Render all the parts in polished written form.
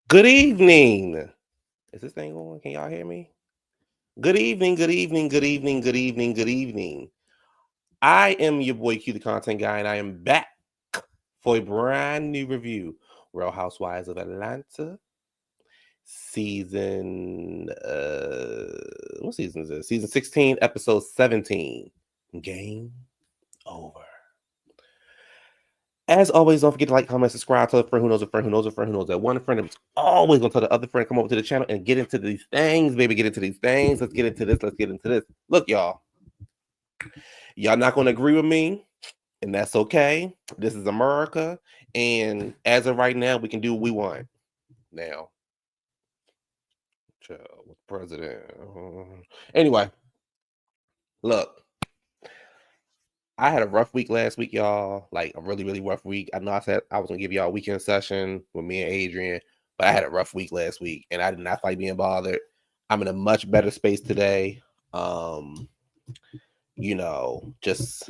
Good evening. Is this thing on? Can y'all hear me? Good evening, good evening, good evening, good evening, good evening. I am your boy Q, the content guy, and I am back for a brand new review. Real Housewives of Atlanta, season what season is this? Season 16, episode 17. Game over. As always, don't forget to like, comment, subscribe, tell a friend who knows a friend who knows a friend who knows that one friend that's always gonna tell the other friend, come over to the channel and get into these things, baby. Get into these things. Let's get into this. Let's get into this. Look, y'all not gonna agree with me, and that's okay. This is America, and as of right now, we can do what we want. Now, child, with the president. Anyway, look. I had a rough week last week, y'all. Like a really, really rough week. I know I said I was gonna give y'all a weekend session with me and Adrian, but I had a rough week last week, and I did not like being bothered. I'm in a much better space today. Um, just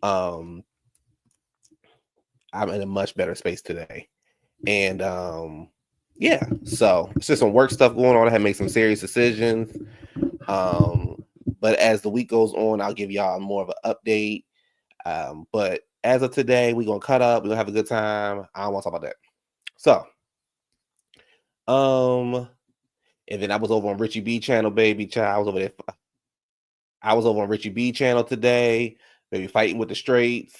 um, I'm in a much better space today, and yeah. So it's just some work stuff going on. I had to make some serious decisions. But as the week goes on, I'll give y'all more of an update. But as of today, we're gonna cut up, we're gonna have a good time. I don't want to talk about that. So, and then I was over on Richie B channel, baby child. I was over there. I was over on Richie B channel today, baby, fighting with the straights.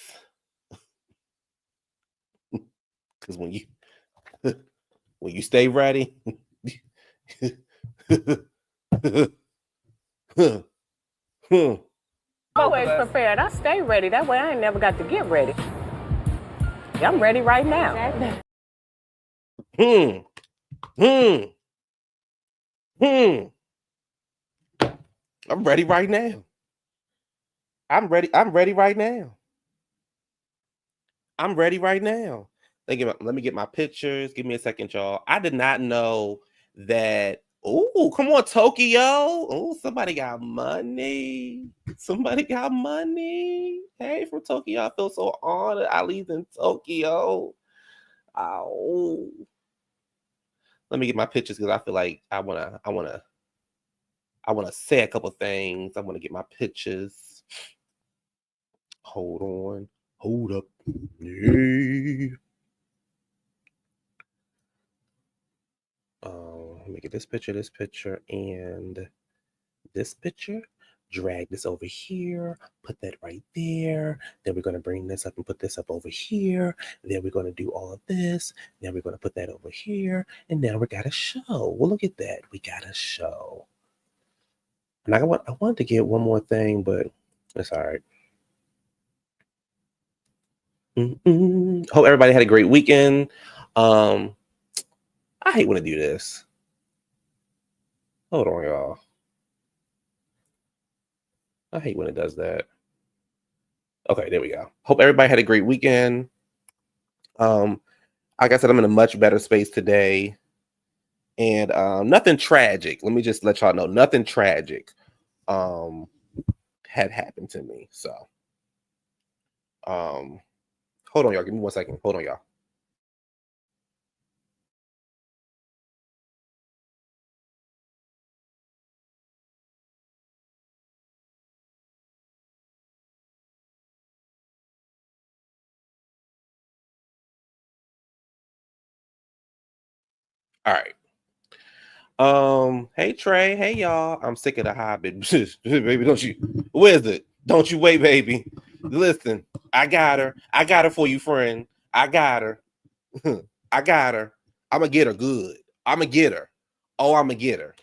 Because when you stay ready, Always prepared. I stay ready. That way I ain't never got to get ready. I'm ready right now. hmm, hmm, hmm. I'm ready right now. I'm ready. I'm ready right now. I'm ready right now. Let me get my pictures. Give me a second, y'all. I did not know that. Oh, come on, Tokyo. Oh, somebody got money. Somebody got money. Hey, from Tokyo. I feel so honored. Ali's in Tokyo. Oh, let me get my pictures because I feel like I wanna say a couple things. I wanna get my pictures. Hold on. Hold up. Yeah. Let me get this picture, and this picture. Drag this over here, put that right there. Then we're going to bring this up and put this up over here. Then we're going to do all of this. Then we're going to put that over here. And now we got a show. Well, look at that. We got a show. And I wanted to get one more thing, but it's all right. Hope everybody had a great weekend. I hate when I do this. Hold on, y'all. I hate when it does that. Okay, there we go. Hope everybody had a great weekend. Like I said, I'm in a much better space today, and nothing tragic. Let me just let y'all know, nothing tragic had happened to me. So, hold on, y'all. Give me 1 second. Hold on, y'all. All right. Hey Trey, hey y'all. I'm sick of the Hobbit. Baby, don't you where's it? Don't you wait, baby. Listen, I got her. I got her for you, friend. I got her. I got her. I'ma get her good. I'ma get her. Oh, I'ma get her.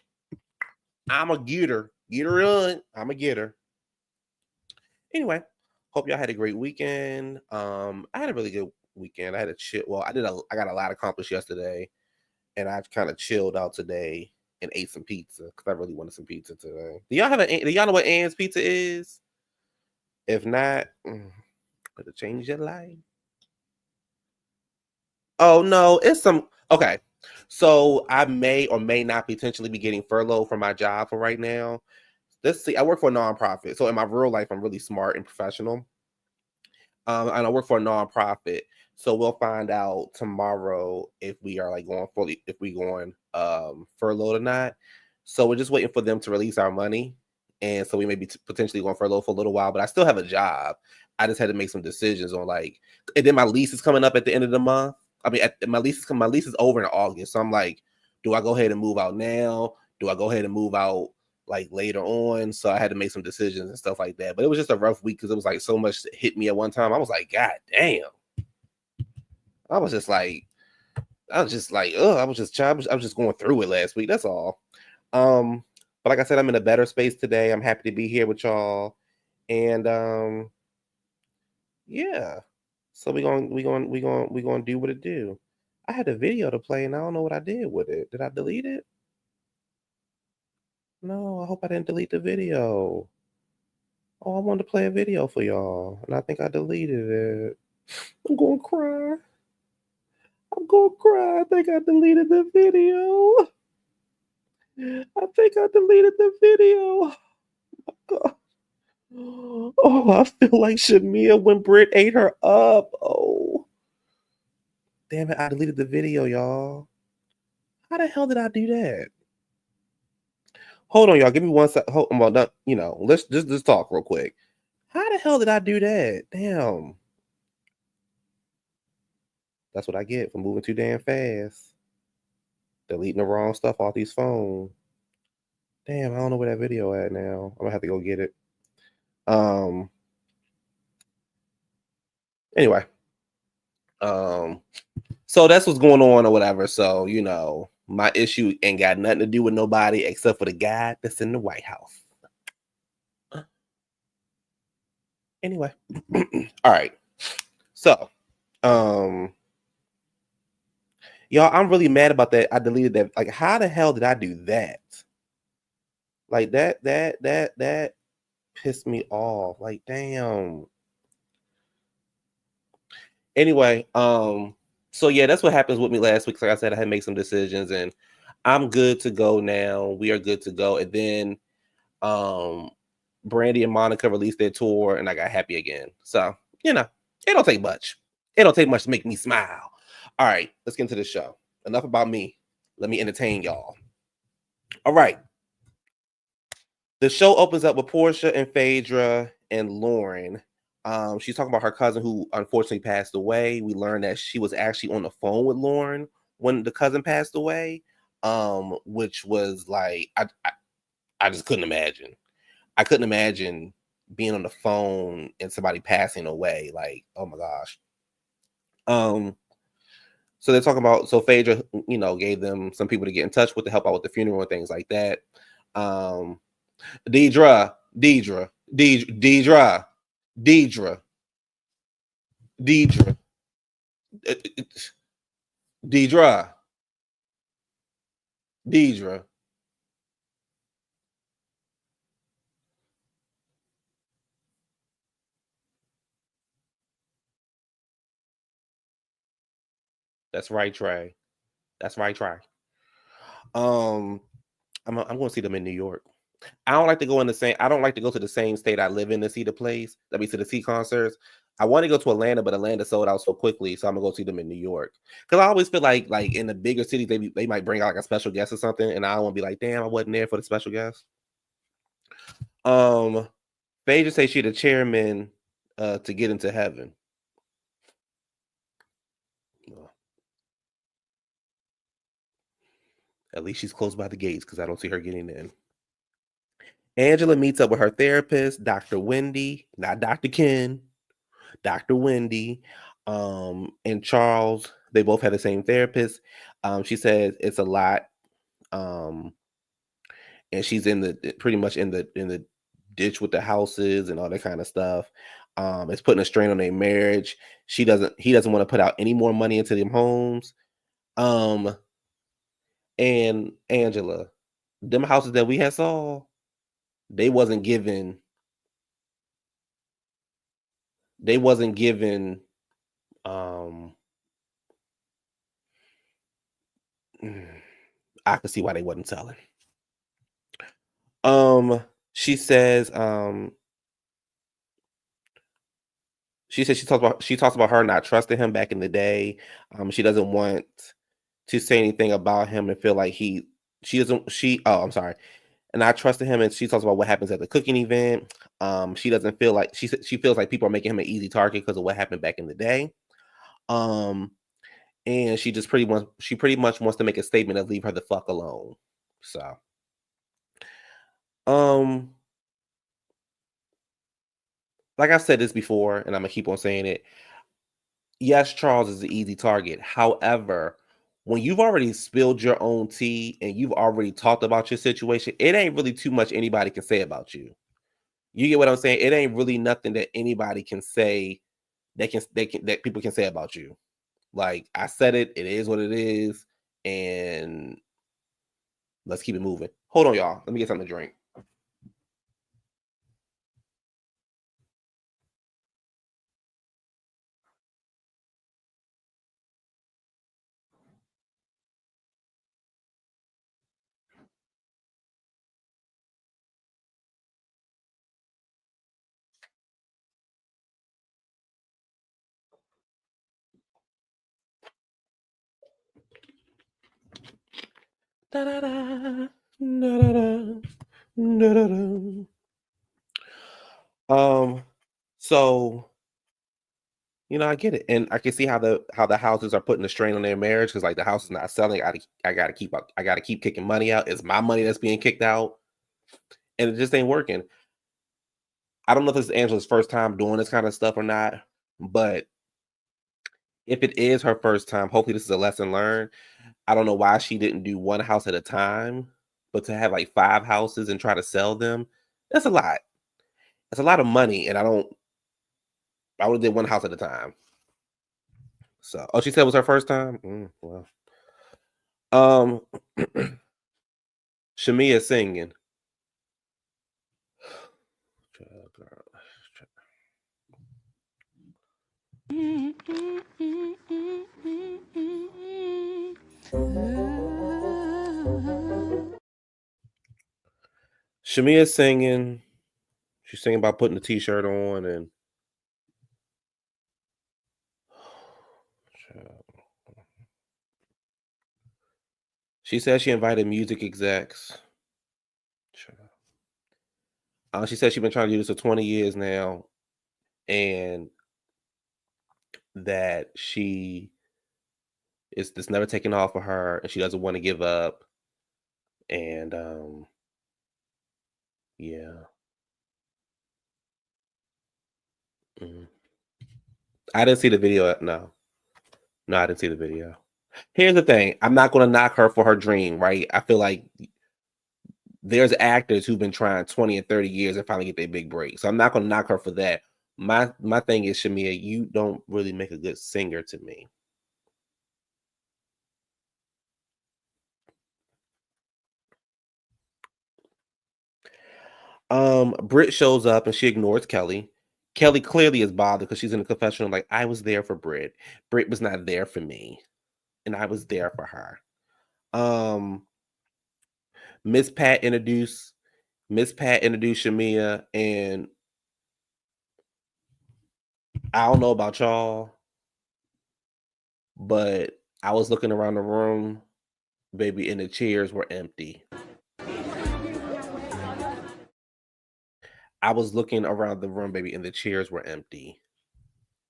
I'ma get her. Get her on. I'ma get her. Anyway, hope y'all had a great weekend. I had a really good weekend. I had a chill. Well, I got a lot accomplished yesterday, and I kind of chilled out today and ate some pizza because I really wanted some pizza today. Do y'all know what Ann's Pizza is? If not, it'll change your life. Oh no, it's some okay. So I may or may not potentially be getting furloughed from my job for right now. Let's see. I work for a nonprofit, so in my real life, I'm really smart and professional. And I work for a nonprofit. So we'll find out tomorrow if we are like going fully, if we going furloughed or not. So we're just waiting for them to release our money, and so we may be potentially going furlough for a little while. But I still have a job. I just had to make some decisions on like, and then my lease is coming up at the end of the month. I mean, my lease is over in August, so I'm like, do I go ahead and move out now? Do I go ahead and move out like later on? So I had to make some decisions and stuff like that. But it was just a rough week because it was like so much hit me at one time. I was like, God damn. I was just like, I was just going through it last week. That's all. But like I said, I'm in a better space today. I'm happy to be here with y'all. And yeah. So we gonna do what it do. I had a video to play and I don't know what I did with it. Did I delete it? No, I hope I didn't delete the video. Oh, I wanted to play a video for y'all, and I think I deleted it. I'm gonna cry. I'm gonna cry. I think I deleted the video. I think I deleted the video. God. Oh, I feel like Shamia when Britt ate her up. Oh, damn it! I deleted the video, y'all. How the hell did I do that? Hold on, y'all. Give me one sec. Hold, well, not, let's just talk real quick. How the hell did I do that? Damn. That's what I get for moving too damn fast. Deleting the wrong stuff off these phones. Damn, I don't know where that video at now. I'm gonna have to go get it. Anyway. So that's what's going on or whatever. So, my issue ain't got nothing to do with nobody except for the guy that's in the White House. Anyway. All right. So, y'all, I'm really mad about that. I deleted that. Like, how the hell did I do that? Like that pissed me off. Like, damn. Anyway, so yeah, that's what happens with me last week. Like I said, I had to make some decisions and I'm good to go now. We are good to go. And then Brandy and Monica released their tour and I got happy again. So, it don't take much. It don't take much to make me smile. All right, let's get into the show. Enough about me. Let me entertain y'all. All right. The show opens up with Porsha and Phaedra and Lauren. She's talking about her cousin who unfortunately passed away. We learned that she was actually on the phone with Lauren when the cousin passed away, which was like I just couldn't imagine. I couldn't imagine being on the phone and somebody passing away. Like, oh my gosh. So they're talking about, so Phaedra, gave them some people to get in touch with to help out with the funeral and things like that. Deidre, Deidre, Deidre, Deidre, Deidre, Deidre, Deidre. That's right, Trey. That's right, Trey. I'm going to see them in New York. I don't like to go to the same state I live in to see the place. Let me to see concerts. I want to go to Atlanta, but Atlanta sold out so quickly, so I'm gonna go see them in New York. Because I always feel like in the bigger cities, they might bring out like a special guest or something, and I don't want to be like, damn, I wasn't there for the special guest. They just say she the chairman to get into heaven. At least she's close by the gates because I don't see her getting in. Angela meets up with her therapist, Dr. Wendy, not Dr. Ken, Dr. Wendy, and Charles. They both had the same therapist. She says it's a lot, and she's pretty much in the ditch with the houses and all that kind of stuff. It's putting a strain on their marriage. He doesn't want to put out any more money into them homes. And Angela, them houses that we had saw, they wasn't given I could see why they wasn't selling. She says She said she talks about her not trusting him back in the day. She doesn't want to say anything about him and feel like she doesn't she oh I'm sorry. And I trusted him, and she talks about what happens at the cooking event. She doesn't feel like she feels like people are making him an easy target because of what happened back in the day. Um, and she pretty much wants to make a statement of leave her the fuck alone. So, um, like I said this before, and I'm gonna keep on saying it. Yes, Charles is an easy target. However, when you've already spilled your own tea and you've already talked about your situation, it ain't really too much anybody can say about you. You get what I'm saying? It ain't really nothing that anybody can say that people can say about you. Like I said it, it is what it is, and let's keep it moving. Hold on, y'all. Let me get something to drink. Da-da-da, da-da-da, da-da-da. Um, so I get it, and I can see how the houses are putting a strain on their marriage because like the house is not selling. I gotta keep kicking money out. It's my money that's being kicked out, and it just ain't working. I don't know if this is Angela's first time doing this kind of stuff or not, but if it is her first time, hopefully this is a lesson learned. I don't know why she didn't do one house at a time, but to have like 5 houses and try to sell them, that's a lot. It's a lot of money, and I would have did one house at a time. So, oh, she said it was her first time. Well, um, Shamia singing. Shamia singing. She's singing about putting the t-shirt on and she said she invited music execs. She said she's been trying to do this for 20 years now, and that she is this never taking off for her, and she doesn't want to give up. And yeah. Mhm. I didn't see the video. No, I didn't see the video. Here's the thing: I'm not going to knock her for her dream, right? I feel like there's actors who've been trying 20 and 30 years and finally get their big break. So I'm not going to knock her for that. My thing is, Shamia, you don't really make a good singer to me. Britt shows up and she ignores Kelly. Kelly clearly is bothered because she's in the confessional. Like, I was there for Britt. Britt was not there for me, and I was there for her. Um, Miss Pat introduced Shamia, and I don't know about y'all, but I was looking around the room, baby, and the chairs were empty. I was looking around the room, baby, and the chairs were empty.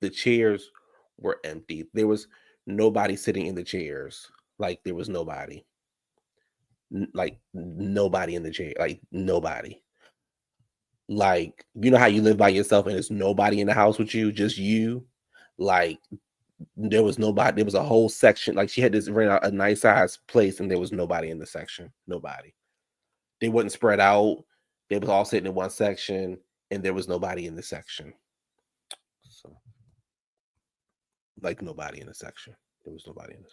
The chairs were empty. There was nobody sitting in the chairs. Like there was nobody. Like nobody in the chair. Like nobody. Like you know how you live by yourself and there's nobody in the house with you, just you. Like there was nobody. There was a whole section. Like she had this rent out a nice size place, and there was nobody in the section. Nobody. They wasn't spread out. They was all sitting in one section, and there was nobody in the section. So, like nobody in the section. There was nobody in the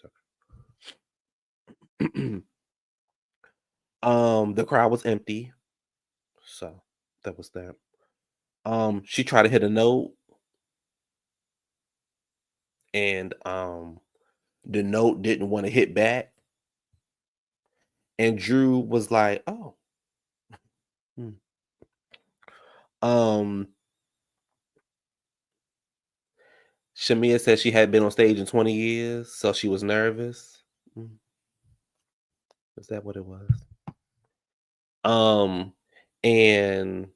section. The crowd was empty, so that was that. She tried to hit a note, and the note didn't want to hit back. And Drew was like, "Oh, hmm." um, Shamia said she had been on stage in 20 years, so she was nervous. Is that what it was? And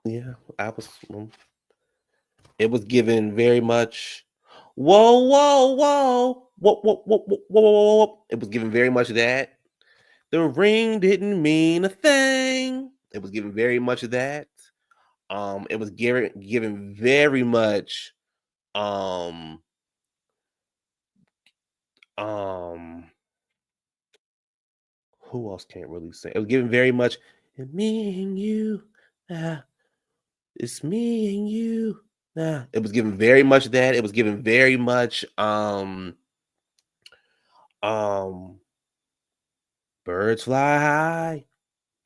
yeah, I was. It was given very much. Whoa, whoa, whoa, whoa, whoa, whoa, whoa, whoa, whoa. It was given very much that. The ring didn't mean a thing. It was given very much of that. It was given very much. Um, um, who else can't really sing? It was given very much. Me and you, it's me and you. It was given very much that. It was given very much. Birds fly high.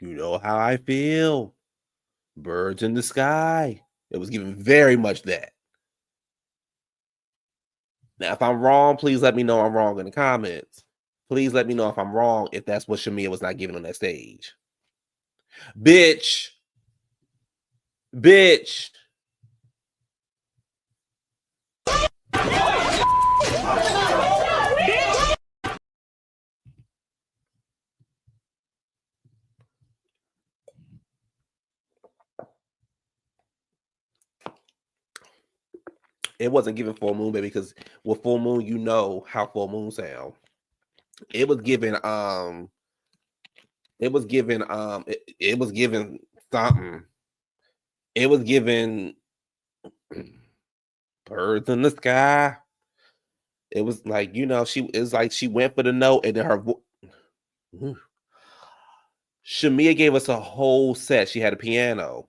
You know how I feel. Birds in the sky. It was given very much that. Now, if I'm wrong, please let me know I'm wrong in the comments. Please let me know if I'm wrong if that's what Shamia was not giving on that stage. Bitch. Bitch. It wasn't given full moon, baby, because with full moon, you know how full moon sound. It was given it was given it was given something. It was given birds in the sky. It was like, it's like she went for the note and then her Shamia gave us a whole set. She had a piano,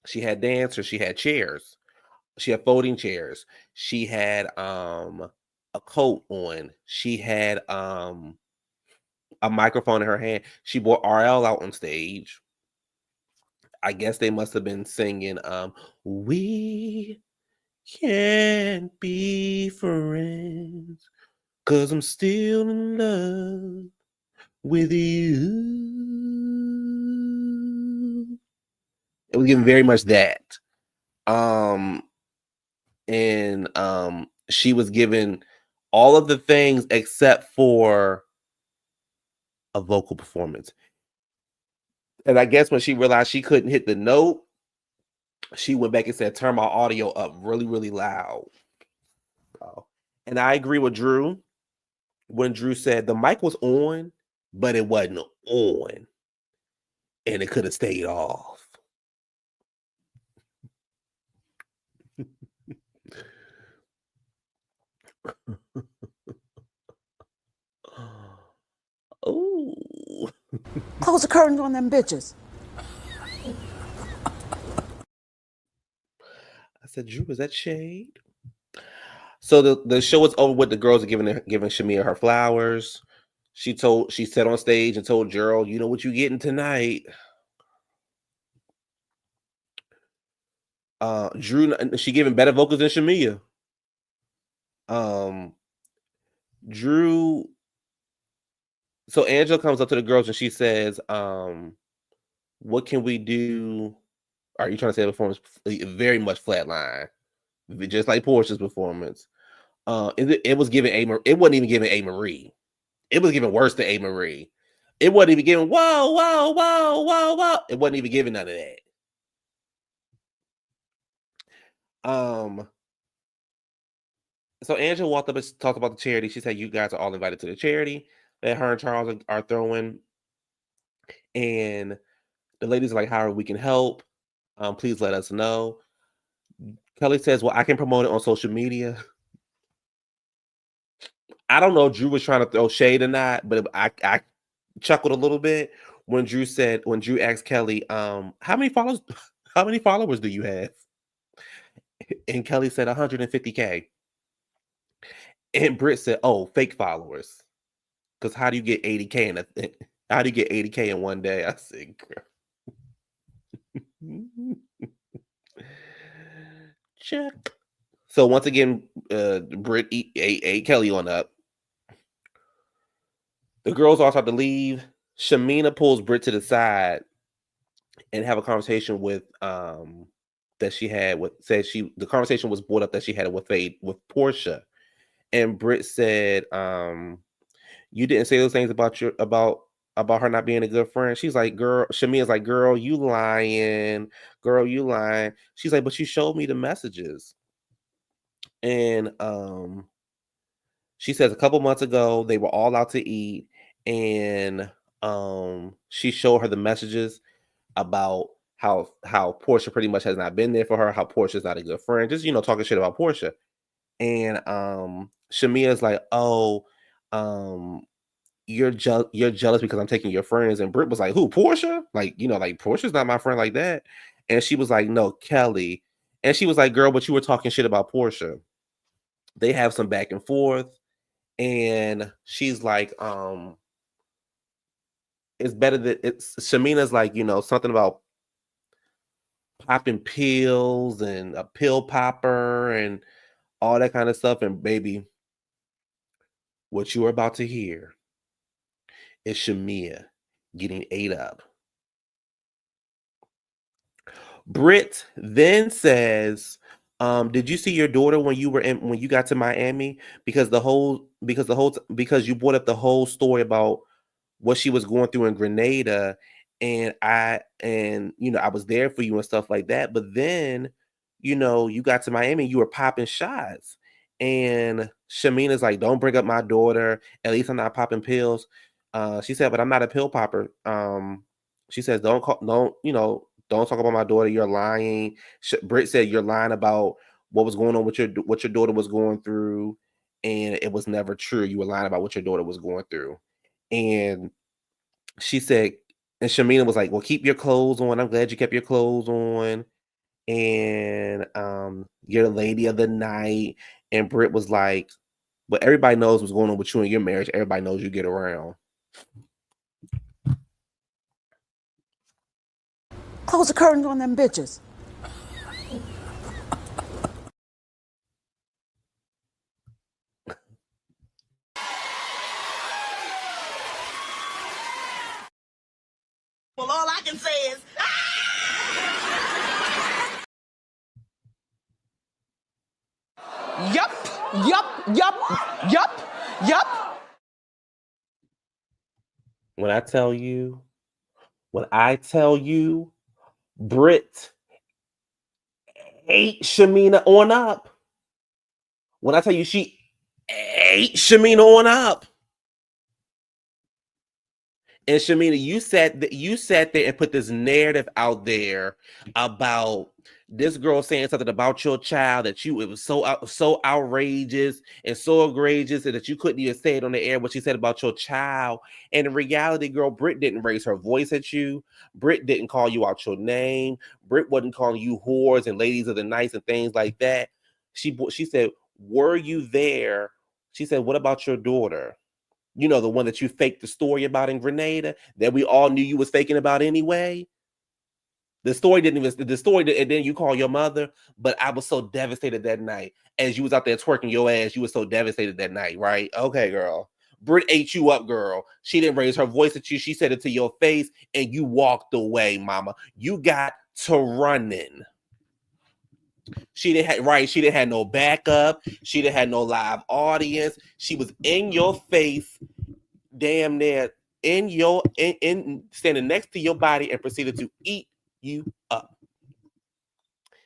she had dancers, she had chairs, she had folding chairs, she had a coat on, she had a microphone in her hand. She brought RL out on stage. I guess they must have been singing we can't be friends 'cause I'm still in love with you. It was giving very much that. And she was given all of the things except for a vocal performance. And I guess when she realized she couldn't hit the note, she went back and said, turn my audio up really, really loud. And I agree with Drew when Drew said the mic was on, but it wasn't on. And it could have stayed off. Oh. Close the curtains on them bitches. I said, Drew, is that shade? So the show was over with. The girls are giving Shamia her flowers. She said on stage and told Gerald, you know what you getting tonight. Drew, she giving better vocals than Shamia. Drew. So Angela comes up to the girls and she says, what can we do? Are you trying to say the performance very much flatline, just like Porsha's performance? It was giving it wasn't even giving A Marie. It was giving worse than A Marie. It wasn't even giving whoa, whoa, whoa, whoa, whoa. It wasn't even giving none of that. So Angela walked up and talked about the charity. She said, you guys are all invited to the charity that her and Charles are throwing. And the ladies are like, however we can help, please let us know. Kelly says, well, I can promote it on social media. I don't know if Drew was trying to throw shade or not, but I chuckled a little bit when Drew asked Kelly, how many followers do you have? And Kelly said 150K. And Britt said, oh, fake followers. Because how do you get 80K how do you get 80K in one day? I said, check. So once again, Britt ate Kelly on up. The girls all start to leave. Shamina pulls Britt to the side and have a conversation with that she had with the conversation was brought up that she had with Porsha, and Britt said, you didn't say those things about about her not being a good friend. She's like, girl, Shamia's like, girl, you lying. Girl, you lying. She's like, but you showed me the messages. And she says a couple months ago they were all out to eat, and she showed her the messages about how Porsha pretty much has not been there for her, how Portia's not a good friend, just talking shit about Porsha. And Shamia's like, oh, you're jealous because I'm taking your friends. And Britt was like, who, Porsha? Like, like Portia's not my friend like that. And she was like, no, Kelly. And she was like, girl, but you were talking shit about Porsha. They have some back and forth. And she's like, it's better that Shamina's like, something about popping pills and a pill popper and all that kind of stuff. And baby, what you're about to hear is Shamia getting ate up. Britt then says, did you see your daughter when you got to Miami? Because you brought up the whole story about what she was going through in Grenada, and I was there for you and stuff like that. But then, you got to Miami, you were popping shots. And Shamina's like, don't bring up my daughter. At least I'm not popping pills. She said, but I'm not a pill popper. She says, don't talk about my daughter. You're lying. Britt said you're lying about what was going on with what your daughter was going through, and it was never true. You were lying about what your daughter was going through. And she said, and Shamina was like, well, keep your clothes on. I'm glad you kept your clothes on. And you're the lady of the night. And Britt was like, but everybody knows what's going on with you and your marriage. Everybody knows you get around. Close the curtains on them bitches. Well, all I can say is, yup. When I tell you, Britt ate Shamina on up. When I tell you she ate Shamina on up. And Shamina, you sat there and put this narrative out there about this girl saying something about your child that it was so outrageous and so egregious, and that you couldn't even say it on the air what she said about your child. And in reality, girl, Britt didn't raise her voice at you. Britt didn't call you out your name. Britt wasn't calling you whores and ladies of the night and things like that. She said, were you there? She said, what about your daughter? The one that you faked the story about in Grenada that we all knew you was faking about anyway. The story, and then you call your mother. But I was so devastated that night as you was out there twerking your ass. You was so devastated that night, right? Okay, girl. Britt ate you up, girl. She didn't raise her voice at you. She said it to your face, and you walked away, mama. You got to running. She didn't have no backup. She didn't have no live audience. She was in your face, damn near in standing next to your body, and proceeded to eat you up.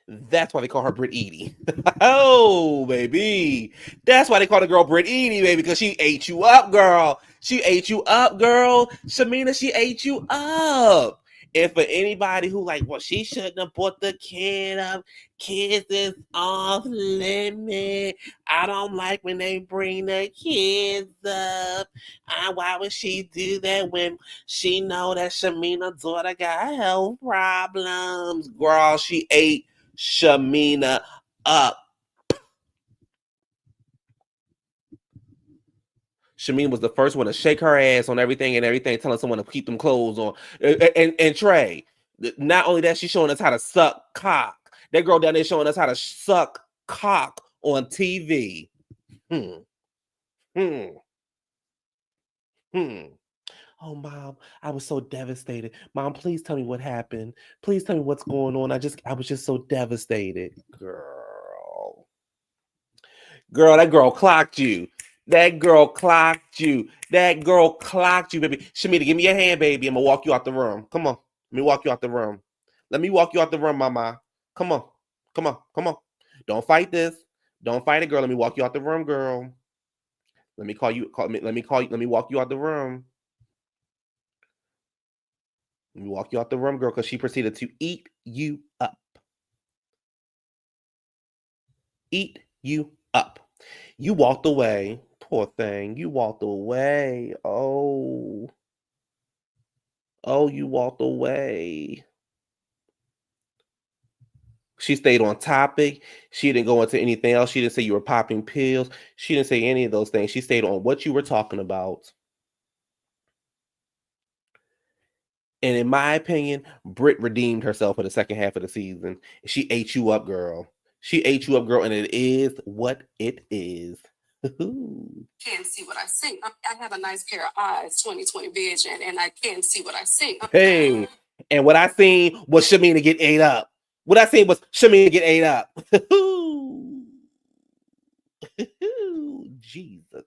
That's why they call her Brit Edie. Oh, baby. That's why they call the girl Brit Edie, baby, because she ate you up, girl. She ate you up, girl. Shamina, she ate you up. And for anybody who like, well, she shouldn't have brought the kid up. Kids is off limit. I don't like when they bring the kids up. Why would she do that when she know that Shamina's daughter got health problems? Girl, she ate Shamina up. Shamina was the first one to shake her ass on everything, telling someone to keep them clothes on. And Trey, not only that, she's showing us how to suck cock. That girl down there showing us how to suck cock on TV. Oh, mom, I was so devastated. Mom, please tell me what happened. Please tell me what's going on. I was just so devastated. Girl, that girl clocked you. That girl clocked you. That girl clocked you, baby. Shamita, give me your hand, baby. I'm gonna walk you out the room. Come on. Let me walk you out the room. Let me walk you out the room, mama. Come on. Come on. Come on. Don't fight this. Don't fight it, girl. Let me walk you out the room, girl. Let me call you. Let me call you. Let me walk you out the room. Let me walk you out the room, girl, because she proceeded to eat you up. Eat you up. You walked away. Poor thing. You walked away. Oh. Oh, you walked away. She stayed on topic. She didn't go into anything else. She didn't say you were popping pills. She didn't say any of those things. She stayed on what you were talking about. And in my opinion, Britt redeemed herself in the second half of the season. She ate you up, girl. She ate you up, girl, and it is what it is. Can't see what I see. I have a nice pair of eyes, 20/20 vision, and I can see what I see. Hey, and what I seen was Shamina get ate up. What I seen was Shamina get ate up. Jesus.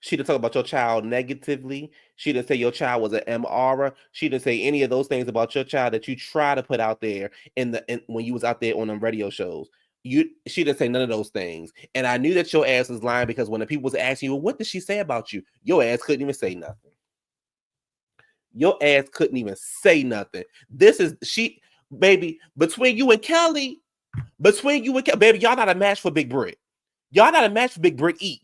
She didn't talk about your child negatively. She didn't say your child was an MR. She didn't say any of those things about your child that you try to put out there when you was out there on them radio shows. She didn't say none of those things. And I knew that your ass was lying because when the people was asking you, well, what did she say about you? Your ass couldn't even say nothing. Your ass couldn't even say nothing. This is baby, between you and Kelly, baby, y'all not a match for Big Brit. Y'all not a match for Big Brit Eat.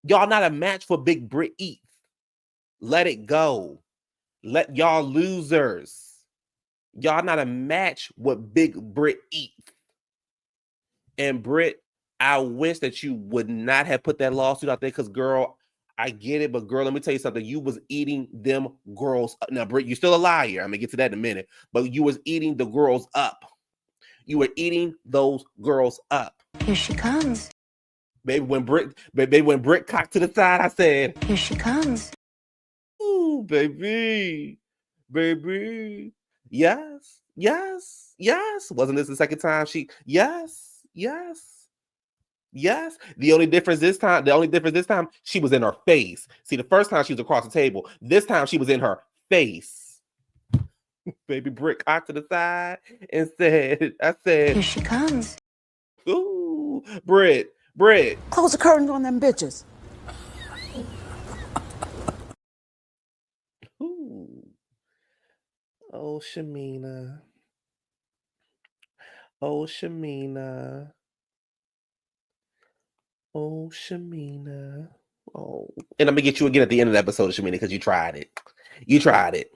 Y'all not a match for Big Brit Eat. Let it go. Let y'all losers. Y'all not a match with Big Brit Eat. And Brit, I wish that you would not have put that lawsuit out there because, girl, I get it, but girl, let me tell you something. You was eating them girls. Now, Brit, you're still a liar. I'm gonna get to that in a minute. But you was eating the girls up. You were eating those girls up. Here she comes. Baby, when Brit cocked to the side, I said, Here she comes. ooh, baby. Baby. Yes. Yes. Yes. Wasn't this the second time yes. Yes. Yes. The only difference this time, she was in her face. See, the first time she was across the table. This time she was in her face. Baby Brick cocked to the side and I said, Here she comes. ooh, Britt. Close the curtains on them bitches. Ooh. Oh, Shamina. Oh, Shamina. Oh, Shamina. Oh. And I'm gonna get you again at the end of the episode, Shamina, because you tried it. You tried it.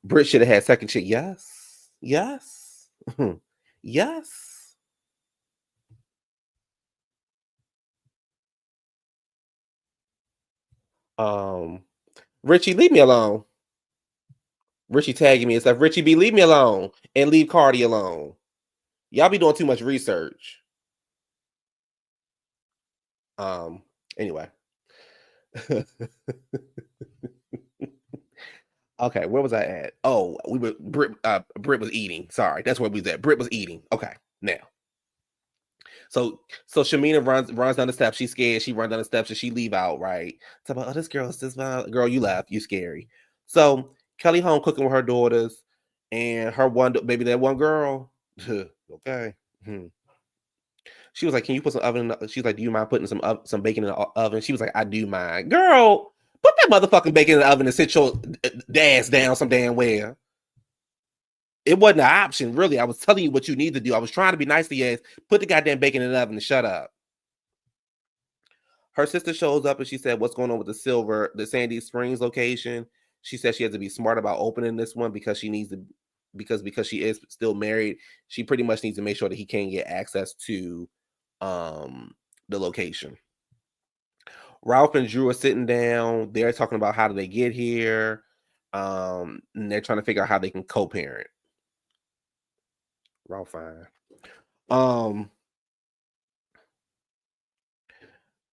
Britt should have had second chick. Yes. Yes. Yes. Richie, leave me alone. Richie tagging me and stuff. Richie B, leave me alone and leave Cardi alone. Y'all be doing too much research. Anyway. Okay, where was I at? Oh, Britt was eating. Sorry, that's where we was at. Britt was eating. Okay, now. So Shamina runs down the steps. She's scared. She runs down the steps and she leave out, right? Talk about, oh, this girl, you left. You scary. So Kelly home cooking with her daughters and her that one girl. Okay. She was like, can you put some oven in she's like, do you mind putting some bacon in the oven? She was like, I do mind. Girl, put that motherfucking bacon in the oven and sit your ass down some damn where. It wasn't an option, really. I was telling you what you need to do. I was trying to be nice to you. Put the goddamn bacon in the oven and shut up. Her sister shows up and she said, what's going on with the Sandy Springs location? She said she has to be smart about opening this one because she needs to, because she is still married. She pretty much needs to make sure that he can't get access to the location. Ralph and Drew are sitting down. They're talking about how do they get here. And they're trying to figure out how they can co-parent. Ralph fine.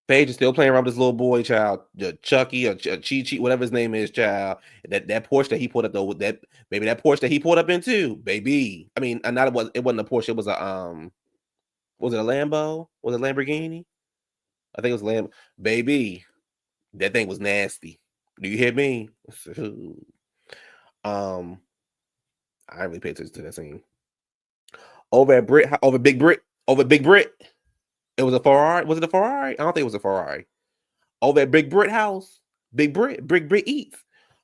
Paige is still playing around with this little boy child, Chucky or Chi Chi, whatever his name is, child. That Porsche that he pulled up though, that Porsche that he pulled up into, baby. I mean, not it wasn't a Porsche. It was a was it a Lambo? Was it a Lamborghini? I think it was Lambo. Baby, that thing was nasty. Do you hear me? I didn't really pay attention to that scene. Over Big Brit. It was a Ferrari. Was it a Ferrari? I don't think it was a Ferrari. Over at Big Brit house. Big Brit eats.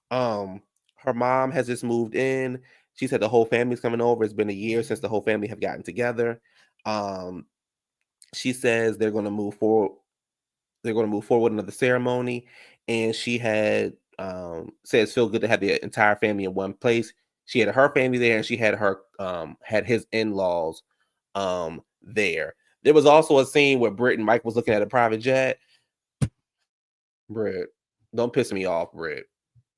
Her mom has just moved in. She said the whole family's coming over. It's been a year since the whole family have gotten together. She says they're going to move forward. They're going to move forward with another ceremony, and she had said it's feel good to have the entire family in one place. She had her family there, and she had had his in-laws there. There was also a scene where Britt and Mike was looking at a private jet. Britt, don't piss me off, Britt.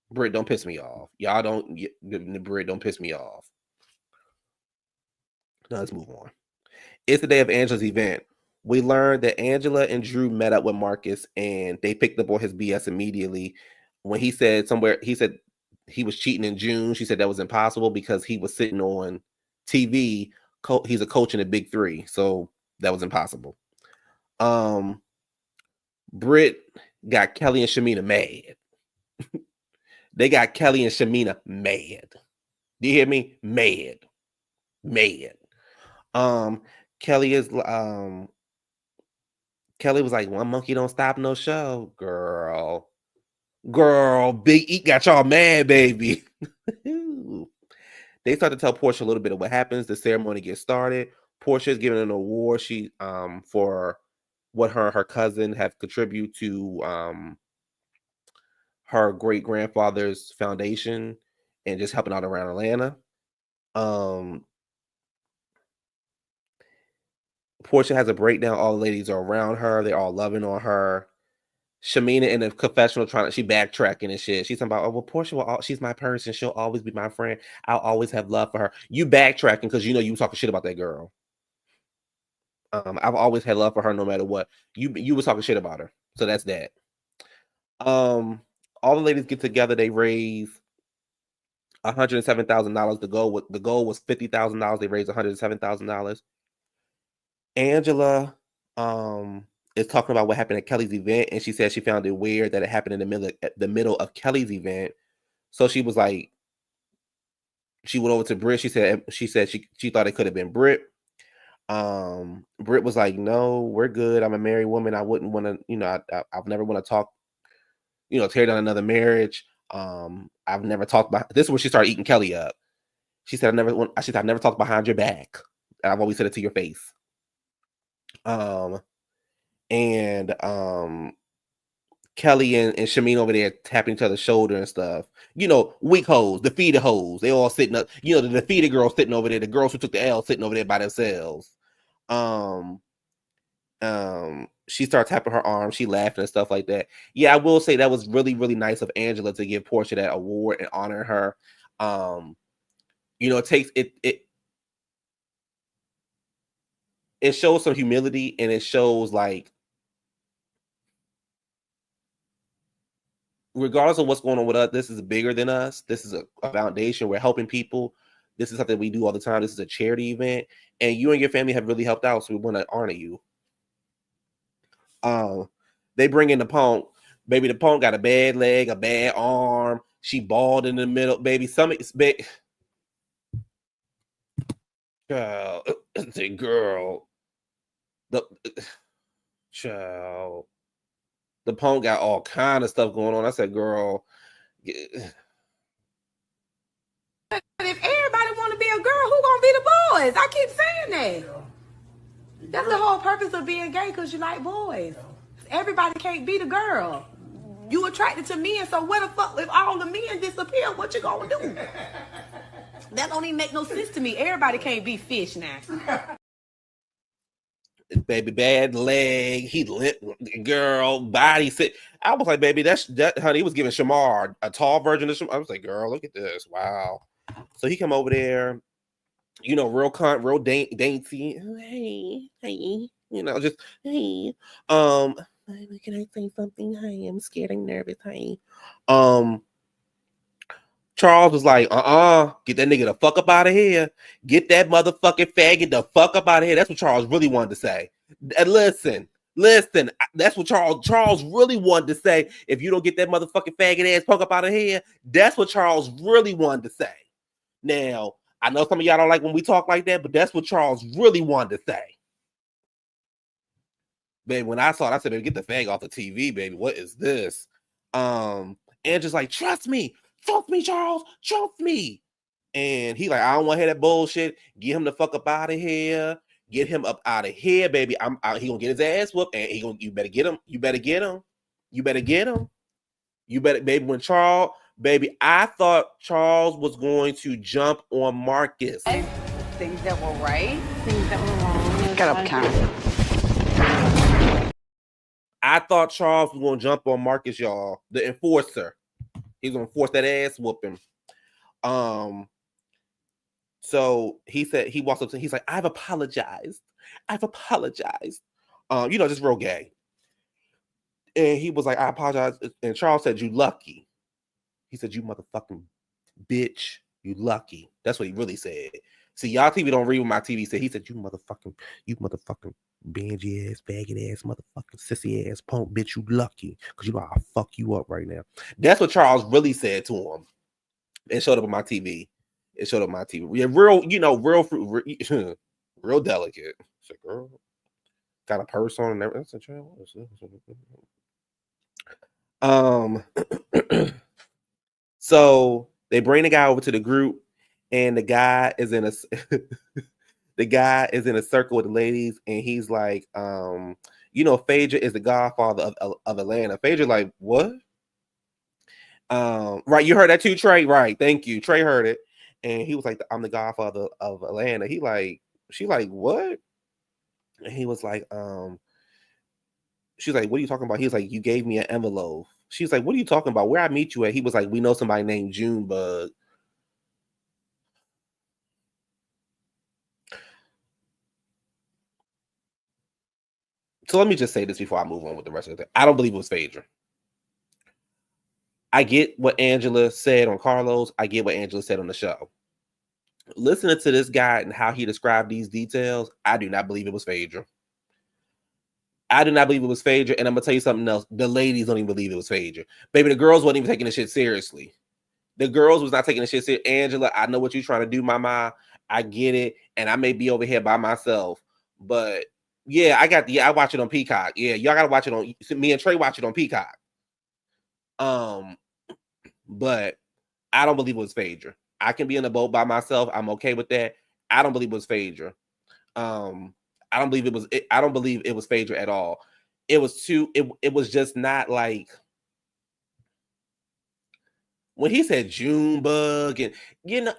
Britt, don't piss me off. Y'all don't, Britt, don't piss me off. Now let's move on. It's the day of Angela's event. We learned that Angela and Drew met up with Marcus, and they picked up on his BS immediately. When he said he was cheating in June, she said that was impossible because he was sitting on TV. He's a coach in the Big Three, so that was impossible. Britt got Kelly and Shamina mad. They got Kelly and Shamina mad. Do you hear me? Mad. Kelly was like, one monkey don't stop no show. Girl, Big E got y'all mad, baby. They start to tell Porsha a little bit of what happens. The ceremony gets started. Porsha is given an award for what her and her cousin have contributed to her great grandfather's foundation and just helping out around Atlanta. Porsha has a breakdown. All the ladies are around her. They're all loving on her. Shamina in the confessional she backtracking and shit. She's talking about, oh, well, Porsha she's my person. She'll always be my friend. I'll always have love for her. You backtracking because you know you talking shit about that girl. I've always had love for her no matter what. You was talking shit about her. So that's that. All the ladies get together, they raise $107,000. The goal was $50,000. They raised $107,000. Angela is talking about what happened at Kelly's event, and she said she found it weird that it happened in the middle of Kelly's event. So she was like, she went over to Britt. She said she thought it could have been Britt. Britt was like, no, we're good. I'm a married woman. I wouldn't want to, I've never want to talk, tear down another marriage. I've never talked about this is where she started eating Kelly up. She said, I've never talked behind your back. I've always said it to your face. Kelly and Shameen over there tapping each other's shoulder and stuff. Weak hoes, defeated hoes. They all sitting up. The defeated girls sitting over there. The girls who took the L sitting over there by themselves. She started tapping her arm. She laughing and stuff like that. Yeah, I will say that was really, really nice of Angela to give Porsha that award and honor her. It takes it shows some humility, and it shows like, regardless of what's going on with us, this is bigger than us. This is a foundation. We're helping people. This is something we do all the time. This is a charity event, and you and your family have really helped out, so we want to honor you. They bring in the punk. Baby, the punk got a bad leg, a bad arm. She bald in the middle. Baby, girl. Child. The punk got all kind of stuff going on. I said, girl. If everybody want to be a girl, who gonna be the boys? I keep saying that. That's the whole purpose of being gay, because you like boys. Everybody can't be the girl. You attracted to men, so what the fuck, if all the men disappear, what you gonna do? That don't even make no sense to me. Everybody can't be fish now. Baby, bad leg, he limp, girl, body sick. I was like, baby, that honey, he was giving Shamar a tall version of Shamar. I was like, girl, look at this. Wow. So he come over there, real cunt, real dainty. Hey, just hey. Can I say something? Hey, I'm scared and nervous. Hey. Charles was like, get that nigga the fuck up out of here. Get that motherfucking faggot the fuck up out of here. That's what Charles really wanted to say. And listen, that's what Charles really wanted to say. If you don't get that motherfucking faggot ass punk up out of here, that's what Charles really wanted to say. Now, I know some of y'all don't like when we talk like that, but that's what Charles really wanted to say. Baby, when I saw it, I said, baby, get the fag off the TV, baby. What is this? And just like, trust me, Charles, trust me. And he like, I don't want to hear that bullshit. Get him the fuck up out of here. Get him up out of here, baby. He gonna get his ass whooped, and you better get him. You better get him. You better get him. You better, baby. When Charles, baby, I thought Charles was going to jump on Marcus. Things that were right, Things that were wrong. get up, Karen. I thought Charles was going to jump on Marcus, y'all, the enforcer. He's going to force that ass whooping. So he said, he walks up to him, he's like, I've apologized. Just real gay. And he was like, I apologize. And Charles said, you lucky. He said, you motherfucking bitch. You lucky. That's what he really said. See, y'all TV don't read what my TV said. He said, you motherfucking bangy ass, faggot ass, motherfucking sissy ass, punk bitch, you lucky. Because you know I'll fuck you up right now. That's what Charles really said to him. It showed up on my TV. Yeah, real delicate. It's a girl. Got a purse on and everything. So they bring the guy over to the group, and the guy is in a circle with the ladies, and he's like, Phaedra is the godfather of Atlanta. Phaedra like, what? Right, you heard that too, Trey? Right, thank you. Trey heard it, and he was like, I'm the godfather of Atlanta. She like, what? And he was like, she's like, what are you talking about? He was like, you gave me an envelope. She's like, what are you talking about? Where I meet you at? He was like, we know somebody named Junebug. So let me just say this before I move on with the rest of the thing. I don't believe it was Phaedra. I get what Angela said on Carlos. I get what Angela said on the show. Listening to this guy and how he described these details, I do not believe it was Phaedra. And I'm going to tell you something else. The ladies don't even believe it was Phaedra. Baby, the girls wasn't even taking the shit seriously. The girls was not taking the shit seriously. Angela, I know what you're trying to do, mama. I get it. And I may be over here by myself. But yeah, I watch it on Peacock. Yeah, y'all got to watch it on, me and Trey watch it on Peacock. But I don't believe it was Phaedra. I can be in a boat by myself. I'm okay with that. I don't believe it was Phaedra. I don't believe it was Phaedra at all. It was just not like when he said Junebug, and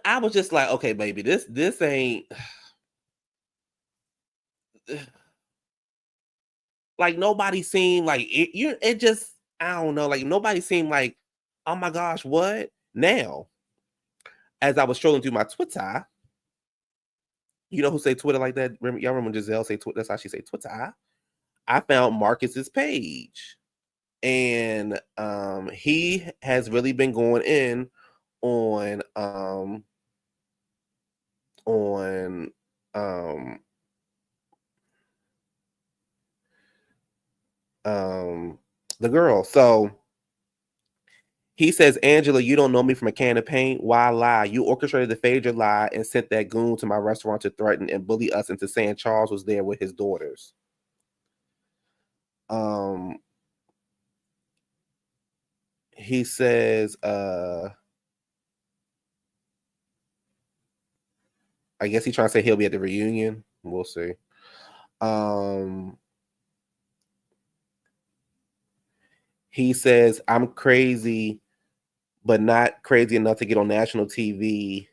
I was just like, okay, baby, this ain't like nobody seemed like it. It just, I don't know, like nobody seemed like, oh my gosh, what now? As I was strolling through my Twitter, you know who say Twitter like that? Y'all remember when Giselle say Twitter? That's how she say Twitter. I found Marcus's page, and he has really been going in on the girl. So he says, Angela, you don't know me from a can of paint. Why lie? You orchestrated the Phaedra lie and sent that goon to my restaurant to threaten and bully us into saying Charles was there with his daughters. He says, I guess he's trying to say he'll be at the reunion. We'll see. He says, I'm crazy, but not crazy enough to get on national TV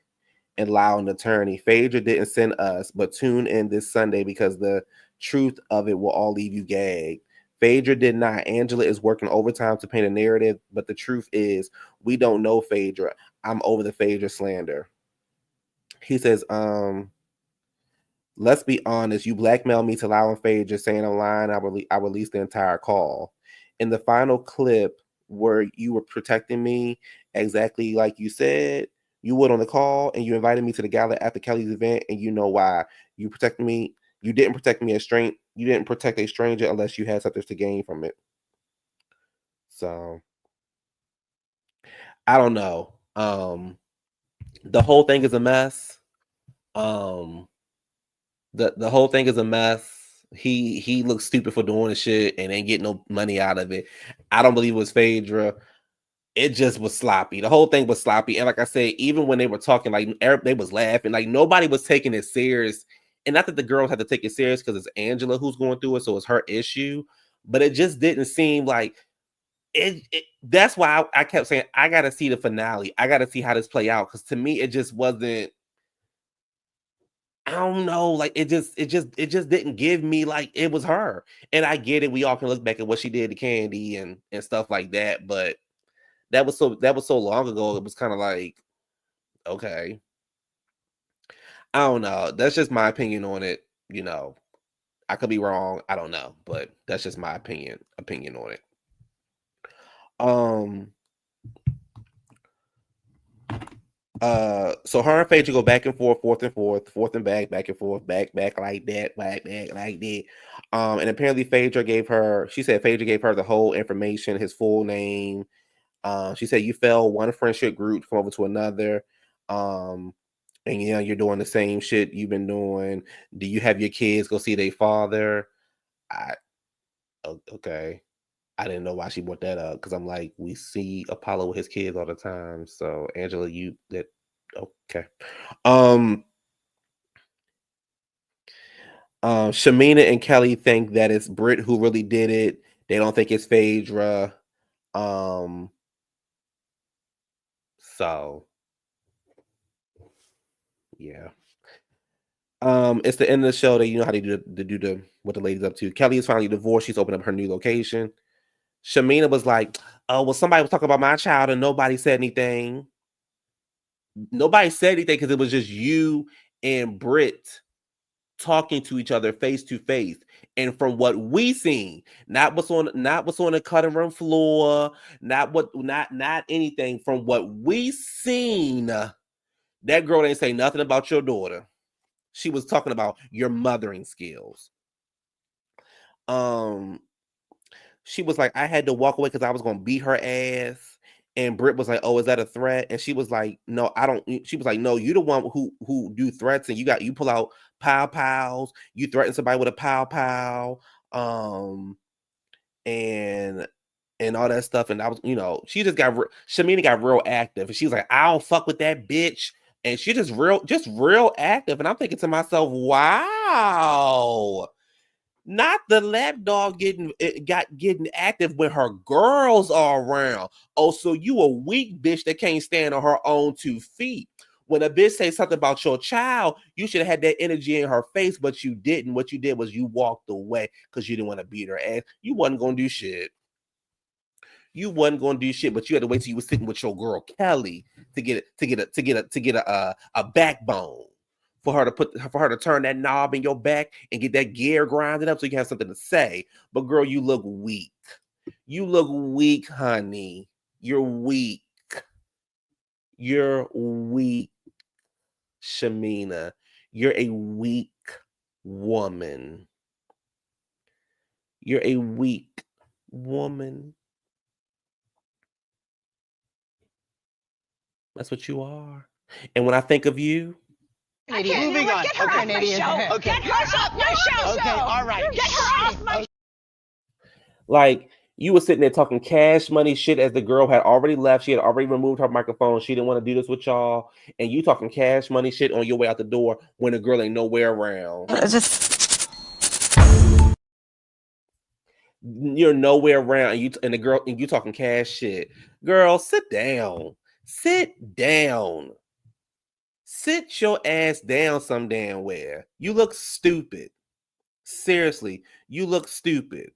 and lie on an attorney. Phaedra didn't send us, but tune in this Sunday because the truth of it will all leave you gagged. Phaedra did not. Angela is working overtime to paint a narrative, but the truth is we don't know Phaedra. I'm over the Phaedra slander. He says, let's be honest. You blackmailed me to allowing Phaedra saying I'm lying. I released the entire call. In the final clip where you were protecting me, exactly like you said, you would on the call, and you invited me to the gala after Kelly's event, and you know why. You protected me. You didn't protect me as strange. You didn't protect a stranger unless you had something to gain from it. So I don't know. The whole thing is a mess. Um, the whole thing is a mess. He looks stupid for doing the shit and ain't getting no money out of it. I don't believe it was Phaedra. It just was sloppy. The whole thing was sloppy. And like I said, even when they were talking, like they was laughing, like nobody was taking it serious. And not that the girls had to take it serious because it's Angela who's going through it, so it's her issue. But it just didn't seem like it that's why I kept saying I gotta see the finale. I gotta see how this play out. Because to me, it just wasn't. I don't know, like it just didn't give me like it was her. And I get it. We all can look back at what she did to Candy and stuff like that, but that was so long ago. It was kind of like, okay. I don't know. That's just my opinion on it. I could be wrong. I don't know, but that's just my opinion on it. Um so her and Phaedra go back and forth, fourth and back and forth, back like that, back like that. And apparently she said Phaedra gave her the whole information, his full name. She said you fell one friendship group come over to another. And you're doing the same shit you've been doing. Do you have your kids go see their father? Okay. I didn't know why she brought that up because I'm like, we see Apollo with his kids all the time. So Angela, okay. Shamina and Kelly think that it's Britt who really did it. They don't think it's Phaedra. So yeah. It's the end of the show. That you know how they do what the lady's up to. Kelly is finally divorced. She's opened up her new location. Shamina was like, "Oh, well, somebody was talking about my child and nobody said anything. Nobody said anything because it was just you and Britt talking to each other face to face. And from what we seen, not what's on the cutting room floor, not anything. From what we seen, that girl ain't say nothing about your daughter. She was talking about your mothering skills. She was like, I had to walk away because I was gonna beat her ass. And Britt was like, "Oh, is that a threat?" And she was like, "No, I don't." She was like, "No, you the one who do threats, and you pull out pow pows. You threaten somebody with a pow pow, and all that stuff." And I was, she just Shamina got real active, and she's like, "I don't fuck with that bitch," and she just real active. And I'm thinking to myself, "Wow." Not the lapdog getting active when her girls are around. Oh, so you a weak bitch that can't stand on her own 2 feet. When a bitch say something about your child, you should have had that energy in her face, but you didn't. What you did was you walked away because you didn't want to beat her ass. You wasn't gonna do shit. But you had to wait till you were sitting with your girl Kelly to get a backbone for her to turn that knob in your back and get that gear grinded up so you can have something to say. But girl, you look weak. You look weak, honey. You're weak. You're weak, Shamina. You're a weak woman. You're a weak woman. That's what you are. And when I think of you, Moving on. Get her off my show. Okay. Get her off my show. Okay, all right. Get her off my like, you were sitting there talking cash money shit as the girl had already left. She had already removed her microphone. She didn't want to do this with y'all. And you talking cash money shit on your way out the door when the girl ain't nowhere around. You're nowhere around, and you talking cash shit. Girl, sit down. Sit down. Sit your ass down some damn where. You look stupid. Seriously, you look stupid.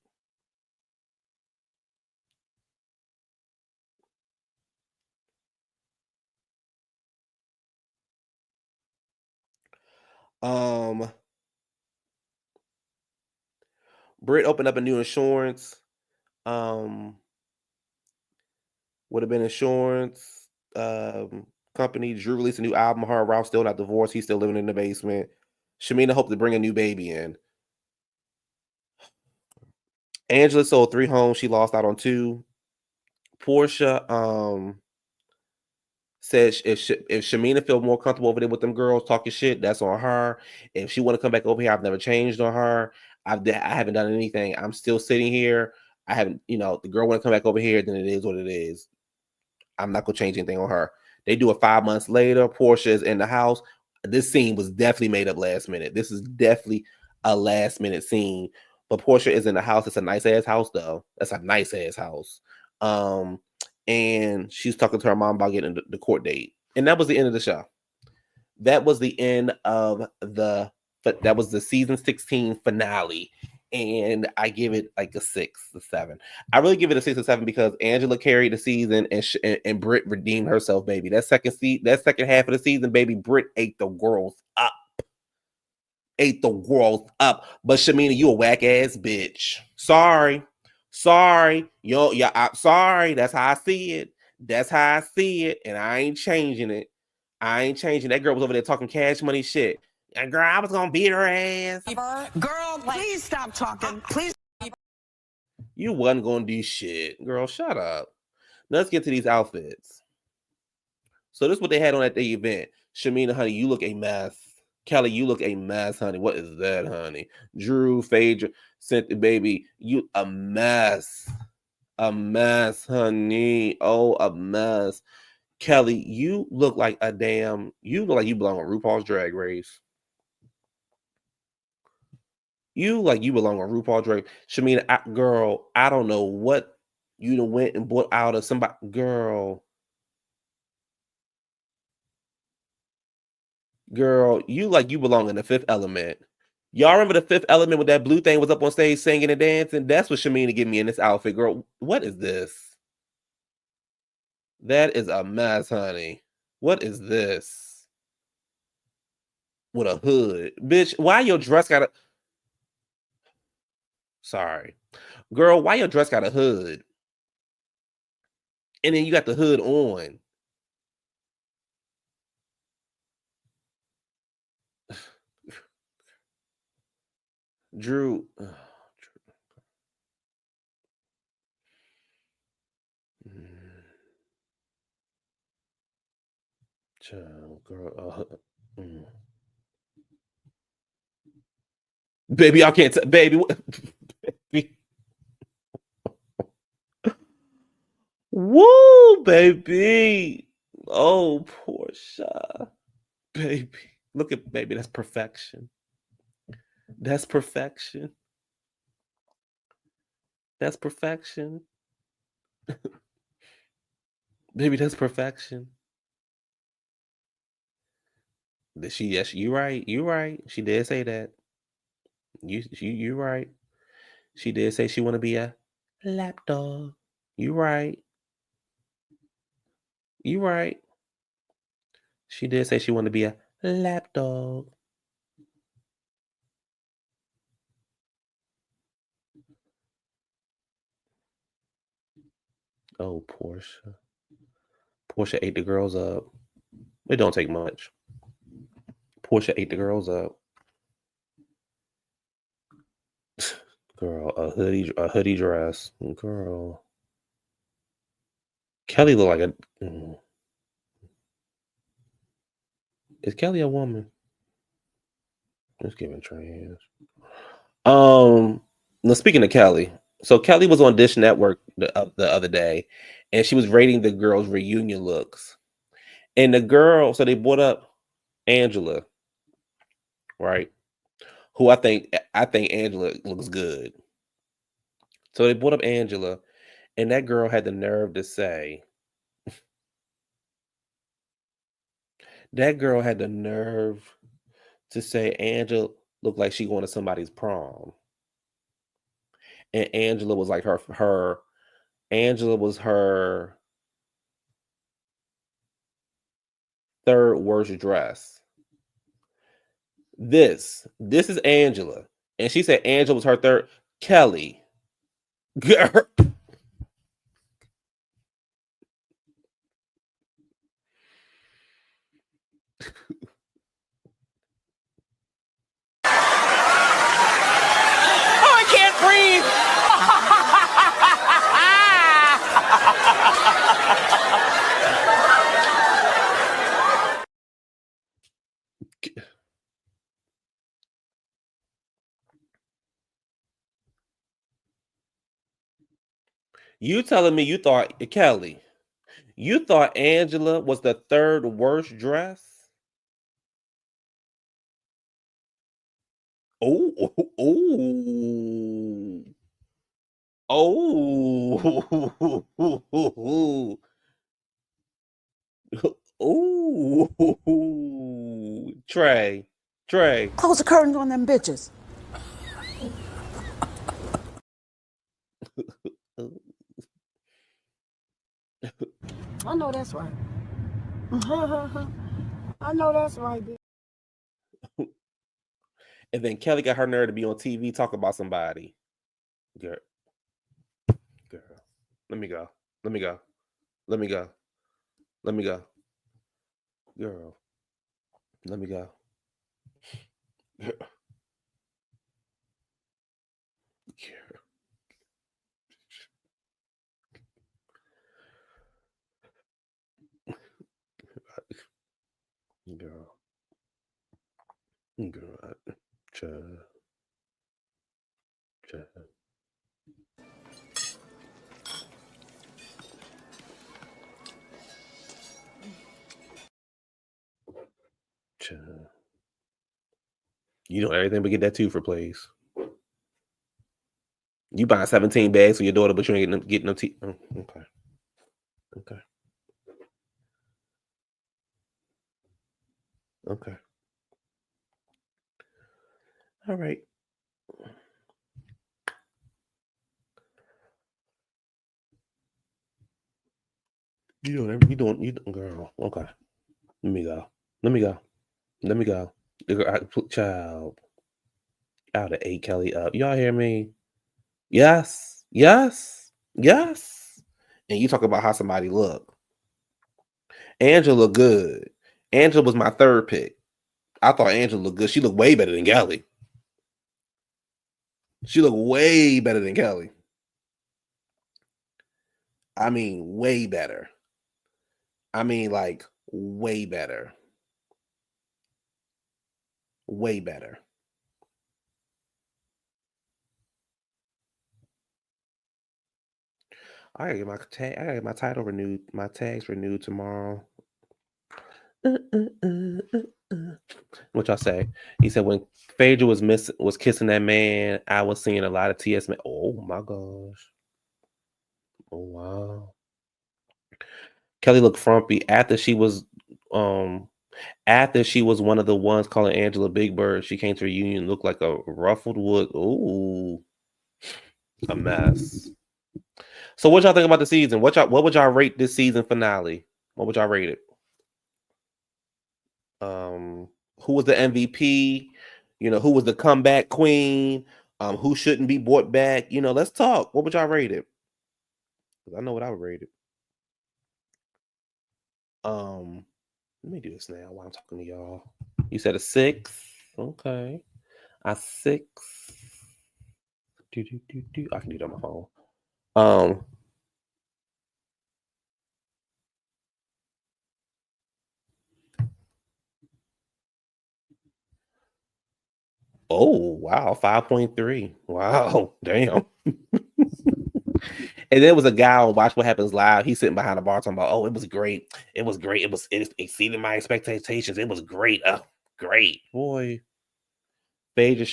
Um Britt opened up a new insurance. Would have been insurance company. Drew released a new album. Her and Ralph still not divorced. He's still living in the basement. Shamina hoped to bring a new baby in. Angela sold 3 homes. She lost out on 2. Porsha said if Shamina feel more comfortable over there with them girls talking shit, that's on her. If she want to come back over here, I've never changed on her. I haven't done anything. I'm still sitting here. I haven't, the girl want to come back over here, then it is what it is. I'm not gonna change anything on her. They do it 5 months later. Porsha is in the house. This scene was definitely made up last minute. This is definitely a last minute scene. But Porsha is in the house. It's a nice ass house, though. That's a nice ass house. And she's talking to her mom about getting the court date. And that was the end of the show. That was the end of that was the season 16 finale. And I give it like a 6 or 7. I really give it a 6 or 7 because Angela carried the season and Britt redeemed herself, baby. That second half of the season, baby, Britt ate the girls up. But Shamina, you a whack ass bitch. Sorry. I'm sorry. That's how I see it. And I ain't changing it. That girl was over there talking cash money shit. And girl, I was gonna beat her ass. Girl, please stop talking. Please. You wasn't gonna do shit. Girl, shut up. Let's get to these outfits. So this is what they had on at the event. Shamina, honey, you look a mess. Kelly, you look a mess, honey. What is that, honey? Drew, Phaedra, Cynthia, baby, you a mess. A mess, honey. Oh, a mess. Kelly, you look like you belong on RuPaul's Drag Race. You belong on RuPaul Drake. Shamina, girl, I don't know what you done went and bought out of somebody. Girl, you belong in the Fifth Element. Y'all remember the Fifth Element when that blue thing was up on stage singing and dancing? That's what Shamina gave me in this outfit, girl. What is this? That is a mess, honey. What is this? With a hood. Bitch, why your dress got a... Sorry. Girl, why your dress got a hood? And then you got the hood on. Drew. Child, girl. Baby, I can't baby. Baby. Woo, baby. Oh, Porsha. Baby. Look at baby. That's perfection. That's perfection. That's perfection. Baby, that's perfection. Yes, you right. You right. She did say that. You right. She did say she want to be a lapdog. You right. You right. She did say she want to be a lapdog. Oh, Porsha. Porsha ate the girls up. It don't take much. Porsha ate the girls up. Girl, a hoodie dress. Girl. Kelly look like a... Is Kelly a woman? Just giving trans. Now speaking of Kelly, so Kelly was on Dish Network the other day, and she was rating the girls' reunion looks. And the girl, so they brought up Angela, right? Who I think Angela looks good. So they brought up Angela, and that girl had the nerve to say, Angela looked like she going to somebody's prom. And Angela was like Angela was her third worst dress. This is Angela. And she said Angela was her third. Kelly. Girl. Oh, I can't breathe. You telling me you thought Kelly? You thought Angela was the third worst dress? Oh, oh, oh, oh, oh, Trey, Trey. Close the curtains on them bitches. I know that's right. I know that's right, bitch. And then Kelly got her nerve to be on TV talking about somebody. Girl, girl, let me go. Let me go. Let me go. Let me go. Girl, let me go. Girl. Girl. Girl. Child. Child. Child. You know everything but get that two for place. You buying 17 bags for your daughter, but you ain't getting no tea. Oh, okay. Okay. Okay. All right. You girl. Okay. Let me go. Let me go. Let me go. Child. Out of 8 Kelly up. Y'all hear me? Yes. Yes. Yes. And you talk about how somebody look. Angela looked good. Angela was my third pick. I thought Angela looked good. She looked way better than Kelly. She looked way better than Kelly. I mean, way better. I mean, like, way better. Way better. I gotta get my tag. I gotta get my title renewed. My tags renewed tomorrow. What y'all say? He said when Phaedra was kissing that man, I was seeing a lot of TS man. Oh my gosh. Oh wow. Kelly looked frumpy after she was one of the ones calling Angela Big Bird. She came to reunion, looked like a ruffled wood. Ooh, a mess. So what y'all think about the season? What would y'all rate this season finale? What would y'all rate it? Who was the MVP? You know, who was the comeback queen? Who shouldn't be brought back? You know, let's talk. What would y'all rate it? I know what I would rate it. Let me do this now while I'm talking to y'all. You said a 6. Okay. A 6. I can do it on my phone. Oh wow, 5.3. Wow, damn. And there was a guy on Watch What Happens Live. He's sitting behind the bar talking about, "Oh, it was great. It was great. It exceeded my expectations. It was great. Great, boy." Phaedra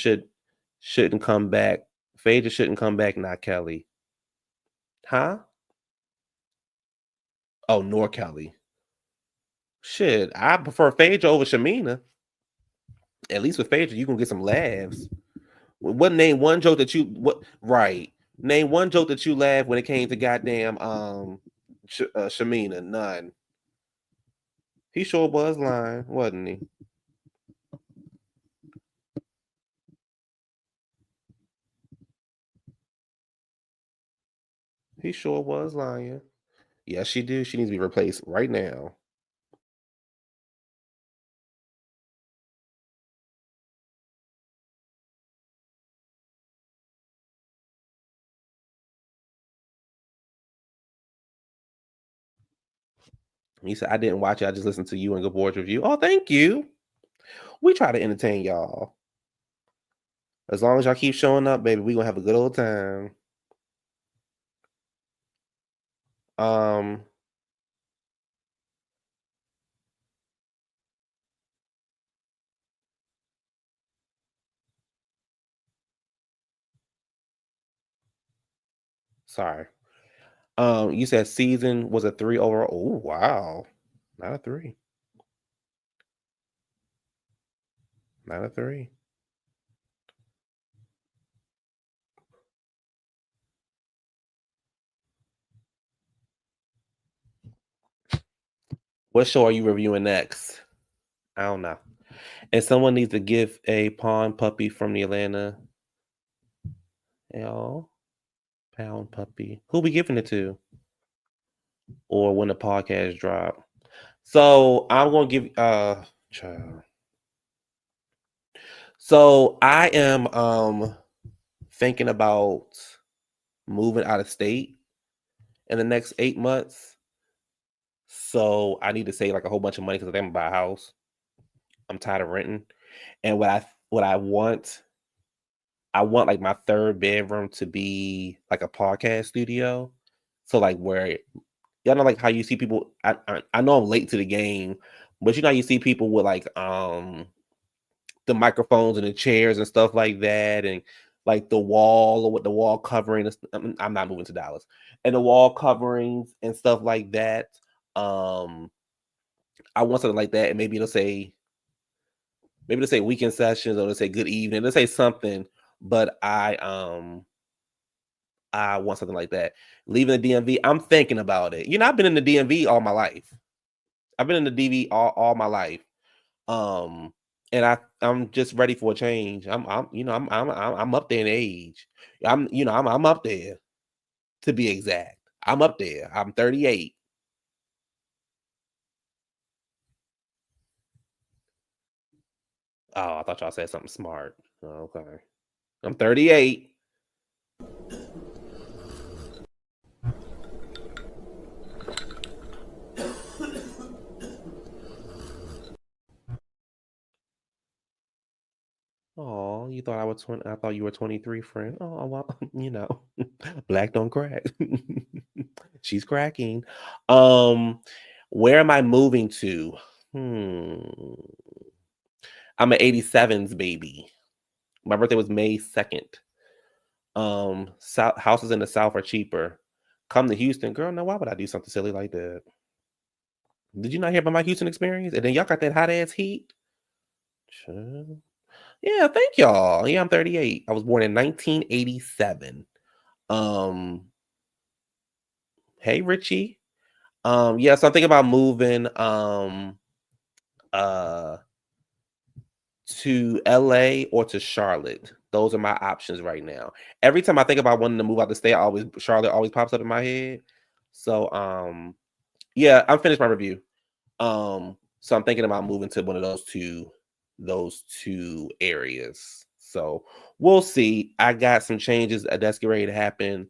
shouldn't come back. Phaedra shouldn't come back. Not Kelly, huh? Oh, nor Kelly. Shit, I prefer Phaedra over Shamina. At least with Phaedra, you can get some laughs. What name one joke that you what right? Name one joke that you laughed when it came to goddamn Shamina. None. He sure was lying, wasn't he? He sure was lying. Yes, she do. She needs to be replaced right now. He said, I didn't watch it. I just listened to you and Good Board's review. Oh, thank you. We try to entertain y'all. As long as y'all keep showing up, baby, we gonna have a good old time. Sorry. You said season was a 3 overall. Oh, wow. Not a 3. Not a 3. What show are you reviewing next? I don't know. And someone needs to give a pawn puppy from the Atlanta. Oh, pound puppy. Who we giving it to? Or when the podcast drop. So I'm gonna give child. So I am thinking about moving out of state in the next 8 months. So I need to save like a whole bunch of money because I'm gonna buy a house. I'm tired of renting. And what I want like my third bedroom to be like a podcast studio. So like where y'all know like how you see people. I know I'm late to the game, but you know you see people with like the microphones and the chairs and stuff like that, and like the wall or with the wall covering. I'm not moving to Dallas, and the wall coverings and stuff like that. I want something like that, and maybe it'll say weekend sessions, or it'll say good evening. It'll say something, but I want something like that. Leaving the DMV, I'm thinking about it. You know, I've been in the DMV all my life. I've been in the DV all my life. And I'm just ready for a change. I'm up there in age. I'm up there, to be exact. I'm up there. I'm 38. Oh, I thought y'all said something smart. Okay. I'm 38. Oh, you thought I was 20? I thought you were 23, friend. Oh, well, black don't crack. She's cracking. Where am I moving to? I'm an 87s baby. My birthday was May 2nd. Houses in the South are cheaper. Come to Houston, girl. Now, why would I do something silly like that? Did you not hear about my Houston experience? And then y'all got that hot ass heat. Sure. Yeah, thank y'all. Yeah, I'm 38. I was born in 1987. Hey Richie. Yeah, so I'm thinking about moving to LA or to Charlotte. Those are my options right now. Every time I think about wanting to move out the state, Charlotte always pops up in my head. So yeah, I'm finished my review. So I'm thinking about moving to one of those two areas. So we'll see. I got some changes that's getting ready to happen.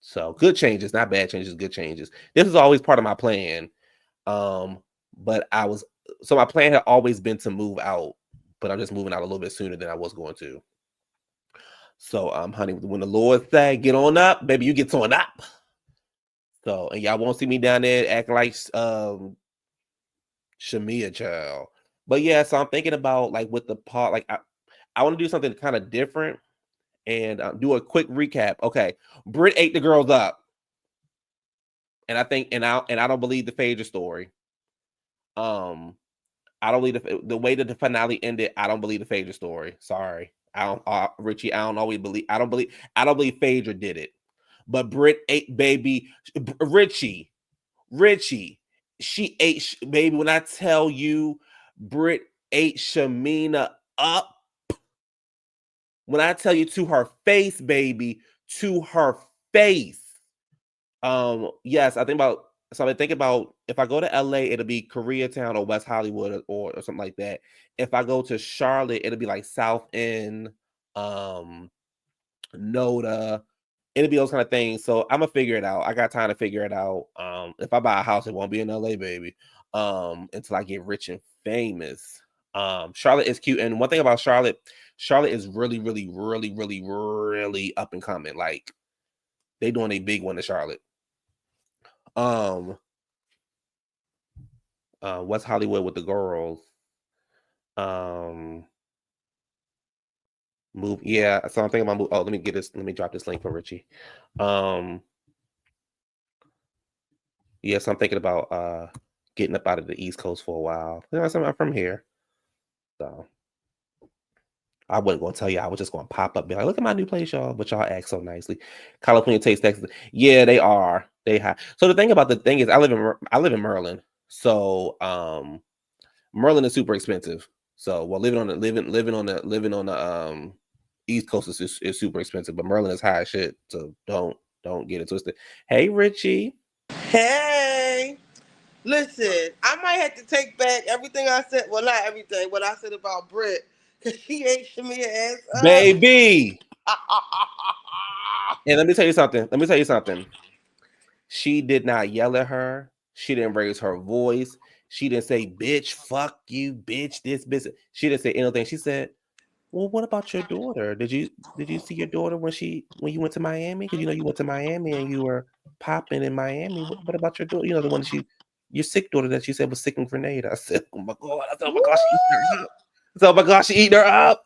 So good changes, not bad changes, good changes. This is always part of my plan. But my plan had always been to move out, but I'm just moving out a little bit sooner than I was going to. So honey, when the Lord say get on up, baby, you get on up. So, and y'all won't see me down there acting like Shamia child. But yeah, so I'm thinking about like with the part, like I want to do something kind of different and do a quick recap. Okay, Britt ate the girls up, and I think and I don't believe the Phaedra story. I don't believe the way that the finale ended. I don't believe the Phaedra story. Sorry, I don't, Richie. I don't believe Phaedra did it. But Britt ate baby Richie. She ate baby. When I tell you, Britt ate Shamina up. When I tell you to her face, baby, to her face. Yes, I think about. So I think about if I go to LA, it'll be Koreatown or West Hollywood or something like that. If I go to Charlotte, it'll be like South End, Noda. It'll be those kind of things. So I'm gonna figure it out. I got time to figure it out. If I buy a house, it won't be in LA, baby. Until I get rich and famous. Charlotte is cute, and one thing about Charlotte is really, really, really, really, really up and coming. Like they doing a big one in Charlotte. West Hollywood with the girls. Move. Yeah. So I'm thinking about move. Oh, let me get this. Let me drop this link for Richie. Yes, I'm thinking about getting up out of the East Coast for a while. You know, I'm from here, so I wasn't gonna tell you. I was just gonna pop up, be like, "Look at my new place, y'all." But y'all act so nicely. California takes Texas. Yeah, they are. They have. So the thing is, I live in Maryland. So Maryland is super expensive. So living on the East Coast is super expensive, but Maryland is high as shit. So don't get it twisted. Hey, Richie. Hey, listen, I might have to take back everything I said. Well, not everything. What I said about Britt, because she ate Shamia ass up. Baby. And let me tell you something. She did not yell at her. She didn't raise her voice. She didn't say, "Bitch, fuck you, bitch, this bitch." She didn't say anything. She said, "Well, what about your daughter? Did you see your daughter when you went to Miami? Because you went to Miami and you were popping in Miami. What about your daughter? The one your sick daughter that you said was sick in Grenada." I said, "Oh my god!" I said, "Oh my gosh, she eating her up." I said, "Oh my gosh, she eating her up."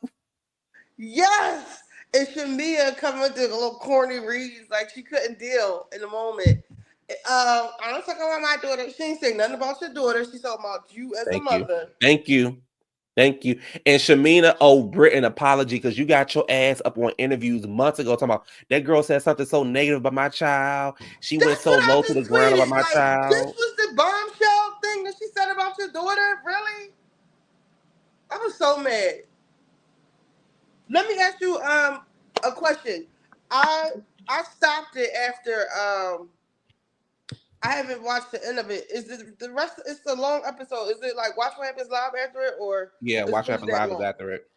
Yes, and Shamia coming with the little corny reads like she couldn't deal in the moment. I don't talk about my daughter. She ain't saying nothing about your daughter. She's talking about you as a mother. Thank you. And Shamina owed Britt an apology because you got your ass up on interviews months ago talking about that girl said something so negative about my child. She went so low to the ground about my child. This was the bombshell thing that she said about your daughter? Really? I was so mad. Let me ask you a question. I stopped it after I haven't watched the end of it. Is it the rest? It's a long episode. Is it like Watch What Happens Live after it, or yeah, Watch What Happens Live is after it?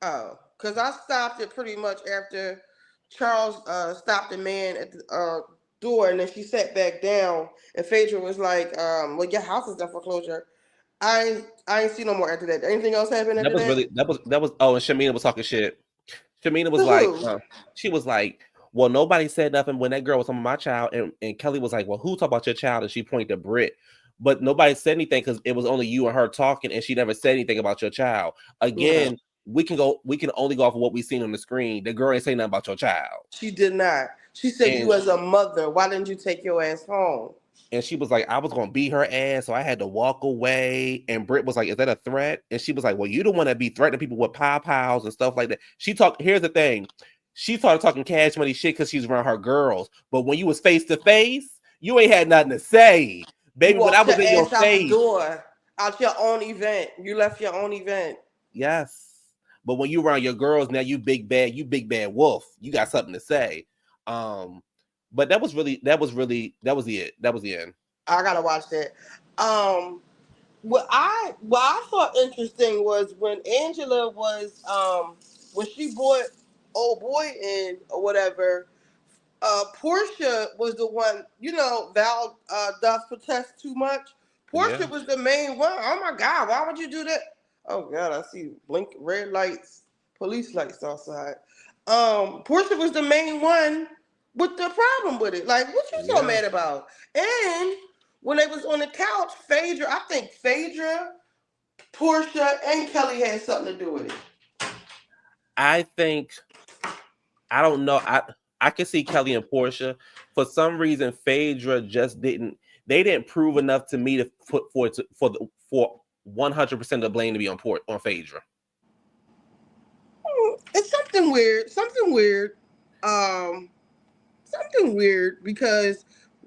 Oh, because I stopped it pretty much after Charles stopped the man at the door, and then she sat back down, and Phaedra was like, "Well, your house is up for foreclosure." I ain't see no more after that. Anything else happen after that? That was. Oh, and Shamina was talking shit. Shamina was like, she was like, "Well, nobody said nothing when that girl was talking about my child," and Kelly was like, "Well, who talked about your child?" And she pointed to Britt, but nobody said anything because it was only you and her talking, and she never said anything about your child. Again, we can only go off of what we've seen on the screen. The girl ain't saying nothing about your child. She did not. She said, "You as a mother, why didn't you take your ass home?" And she was like, "I was gonna beat her ass, so I had to walk away." And Britt was like, "Is that a threat?" And she was like, "Well, you don't want to be threatening people with pow-pows and stuff like that." Here's the thing. She started talking cash money shit because she's around her girls. But when you was face to face, you ain't had nothing to say. Baby, when I was in your face. Out the door, out your own event. You left your own event. Yes. But when you around your girls, now you big bad wolf. You got something to say. But that was the end. I gotta watch that. What I thought interesting was when Angela was when she brought old boy in or whatever. Porsha was the one, Val does protest too much. Porsha was the main one. Oh my God, why would you do that? Oh God, I see blink red lights, police lights outside. Porsha was the main one with the problem with it. Like, what you so mad about? And when they was on the couch, I think Phaedra, Porsha, and Kelly had something to do with it. I don't know. I can see Kelly and Porsha. For some reason, Phaedra just didn't. They didn't prove enough to me to put for 100% of the blame to be on Phaedra. It's something weird. Something weird because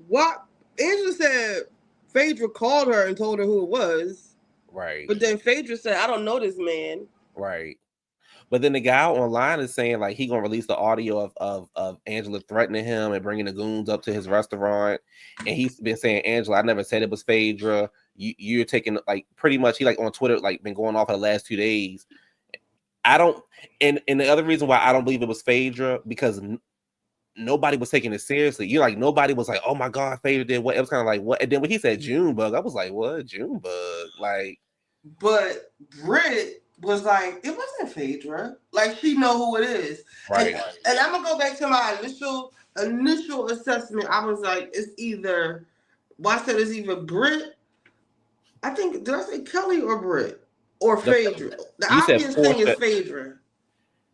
what Angela said, Phaedra called her and told her who it was. Right. But then Phaedra said, "I don't know this man." Right. But then the guy online is saying like he gonna release the audio of Angela threatening him and bringing the goons up to his restaurant, and he's been saying, Angela, I never said it was Phaedra. You're taking like pretty much he like on Twitter like been going off for the last 2 days. I don't, and the other reason why I don't believe it was Phaedra because nobody was taking it seriously. You're like nobody was like, oh my god, Phaedra did what? It was kind of like what? And then when he said Junebug, I was like, what Junebug? Like, but Brit was like, it wasn't Phaedra. Like she know who it is. right. And I'm gonna go back to my initial assessment. I was like, it's either. Well, I said it's either Brit. I think did I say Kelly or Brit or Phaedra? The obvious thing is Phaedra.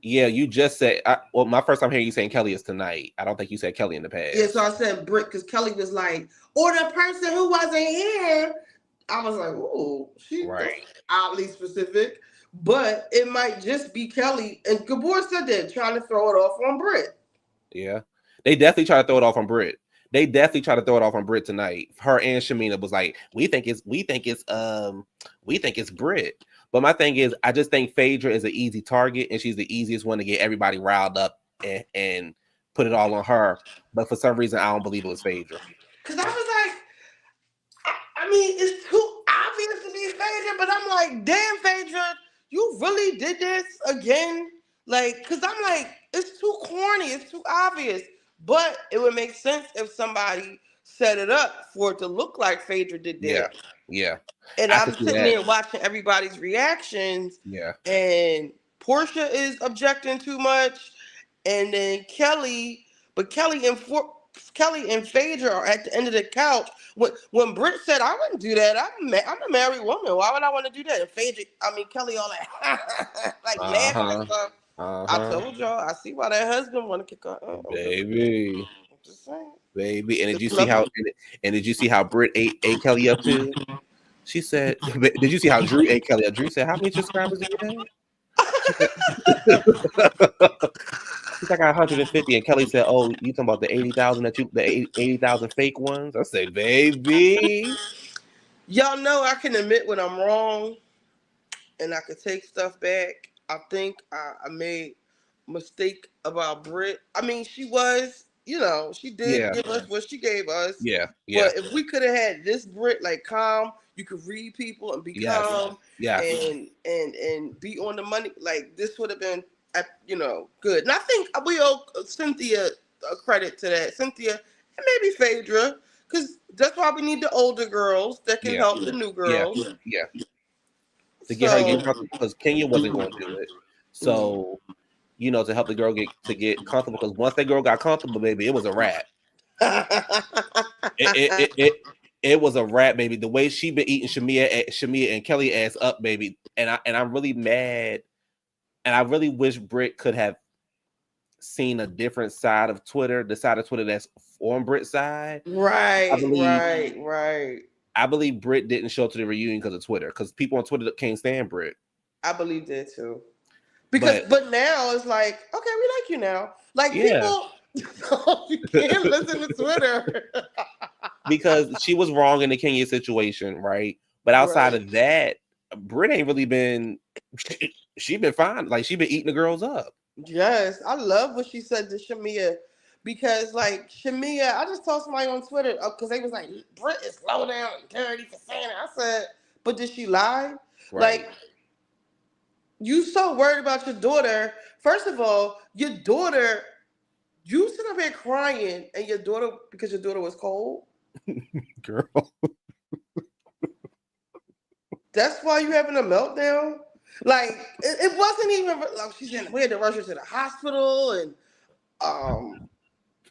Yeah, you just said. Well, my first time hearing you saying Kelly is tonight. I don't think you said Kelly in the past. Yeah, so I said Brit because Kelly was like, or the person who wasn't here. I was like, ooh, she's oddly specific, but it might just be Kelly. And Gabor said that trying to throw it off on Brit. Yeah, they definitely try to throw it off on Brit. They definitely try to throw it off on Brit tonight. Her and Shamina was like, we think it's Brit. But my thing is, I just think Phaedra is an easy target, and she's the easiest one to get everybody riled up and put it all on her. But for some reason, I don't believe it was Phaedra. Because I was like, I mean, it's too obvious to be Phaedra, but I'm like, damn, Phaedra, you really did this again? Like, because I'm like, it's too corny, it's too obvious. But it would make sense if somebody set it up for it to look like Phaedra did that. Yeah. And I'm sitting there watching everybody's reactions. Yeah. And Porsha is objecting too much. And then Kelly and Phaedra are at the end of the couch. When Britt said, I wouldn't do that. I'm a married woman. Why would I want to do that? And Kelly all like laughing and stuff. I told y'all, I see why that husband want to kick her. Baby. I'm just saying. Baby. And did you see how Britt ate Kelly up too? She said, did you see how Drew ate Kelly up? Drew said, how many subscribers do you have? She's like, I got 150. And Kelly said, oh, you talking about the 80,000 the 80,000 fake ones? I said, baby. Y'all know I can admit when I'm wrong and I can take stuff back. I think I made a mistake about Britt. I mean, she was, she did give us what she gave us. Yeah. But if we could have had this Britt, like calm, you could read people and be calm and be on the money, like this would have been, good. And I think we owe Cynthia a credit to that. Cynthia and maybe Phaedra, because that's why we need the older girls that can help the new girls. Yeah. To get her, because Kenya wasn't going to do it. So, to help the girl get comfortable. Because once that girl got comfortable, baby, it was a wrap. It was a wrap, baby. The way she been eating Shamia and Kelly ass up, baby. And I'm really mad. And I really wish Britt could have seen a different side of Twitter, the side of Twitter that's on Britt's side. Right. I believe Britt didn't show up to the reunion because of Twitter, because people on Twitter can't stand Britt. I believe that too. But now it's like, okay, we like you now. Like people, you can't listen to Twitter. Because she was wrong in the Kenya situation, right? But outside of that, Britt ain't really been. She been fine. Like she been eating the girls up. Yes, I love what she said to Shamia. Because, like, Shamia, I just told somebody on Twitter, because they was like, Britt is low down and dirty for saying it. I said, but did she lie? Right. Like, you so worried about your daughter. First of all, your daughter, you sit up here crying, and because your daughter was cold? Girl. That's why you having a meltdown? Like, it wasn't even, like, she said, we had to rush her to the hospital, and,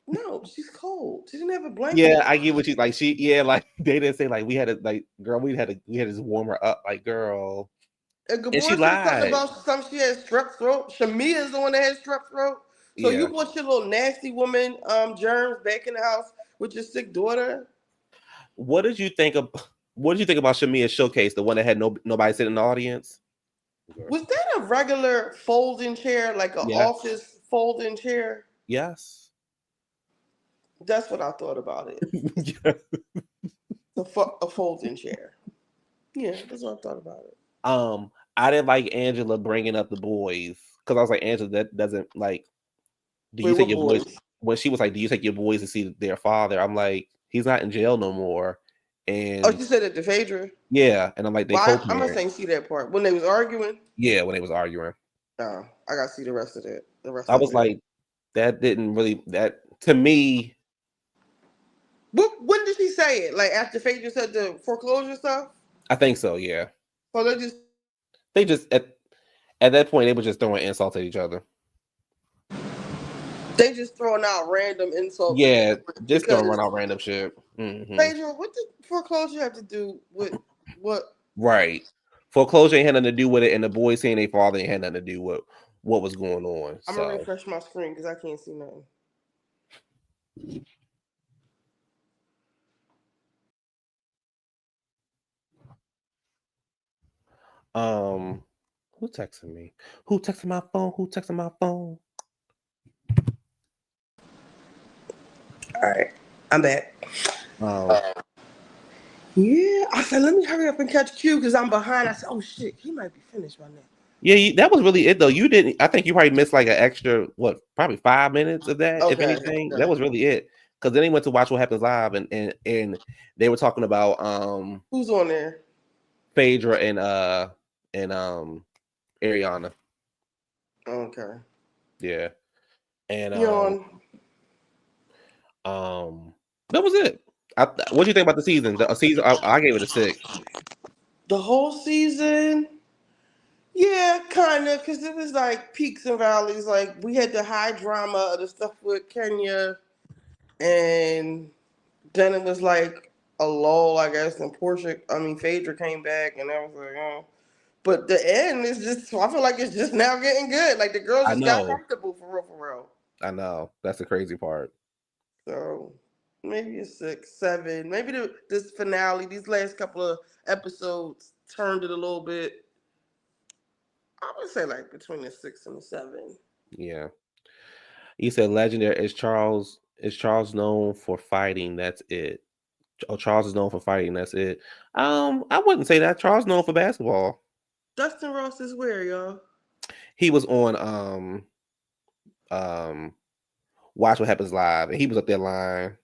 no, she's cold. She didn't have a blanket. Yeah, I get what you like. Like they didn't say like we had to like girl. We had to warm her up. Like girl, and she lied about something. She had strep throat. Shamia is the one that had strep throat. So you brought your little nasty woman germs back in the house with your sick daughter. What did you think about Shamia's showcase? The one that had nobody sitting in the audience. Was that a regular folding chair, like an office folding chair? Yes. That's what I thought about it. A folding chair. Yeah, that's what I thought about it. I didn't like Angela bringing up the boys because I was like, Angela, that doesn't like. Do you Wait, take what your boys? boys? When she was like, do you take your boys to see their father? I'm like, he's not in jail no more, Oh, and she said it to Phaedra. yeah, and I'm like, they Well, I must co-parent. ain't see that part when they was arguing. Yeah, when they was arguing, No, I gotta see the rest of it. The rest I of was it. like, that didn't really that to me. When did she say it? Like after Phaedra said the foreclosure stuff? I think so. Yeah, So they just they just at that point they were just throwing insults at each other. throwing out random insults Yeah, just throwing because run out random shit. Phaedra, what did foreclosure have to do with what? Right. Foreclosure ain't had nothing to do with it, and the boys seeing their father ain't had nothing to do with what was going on. I'm gonna So, refresh my screen because I can't see nothing. who texted me? Who texted my phone? Who texted my phone? All right, I'm back. Um, Yeah, I said let me hurry up and catch Q because I'm behind. I said, oh shit, he might be finished by now. yeah, that was really it though. You didn't. I think you probably missed like an extra probably 5 minutes of that, if Okay, anything. That okay. was really it. Because then he went to Watch What Happens Live, and they were talking about Who's on there? Phaedra and Ariana. Okay. Yeah, and You on? that was it. What do you think about the season? The season, I gave it a 6. The whole season? Yeah, kind of, because it was like peaks and valleys. Like we had the high drama of the stuff with Kenya, and then it was like a lull, I guess. And Phaedra came back, and I was like, oh. But the end is just, I feel like it's just now getting good. Like the girls I just got know, comfortable for real, for real. I know. That's the crazy part. So maybe a 6, 7. Maybe this finale, these last couple of episodes turned it a little bit. I would say like between a 6 and a 7. Yeah. You said legendary. Is Charles? Is Charles known for fighting? That's it. Oh, Charles is known for fighting. That's it. I wouldn't say that. Charles is known for basketball. Dustin Ross is where, y'all? He was on um Watch What Happens Live, and he was up there lying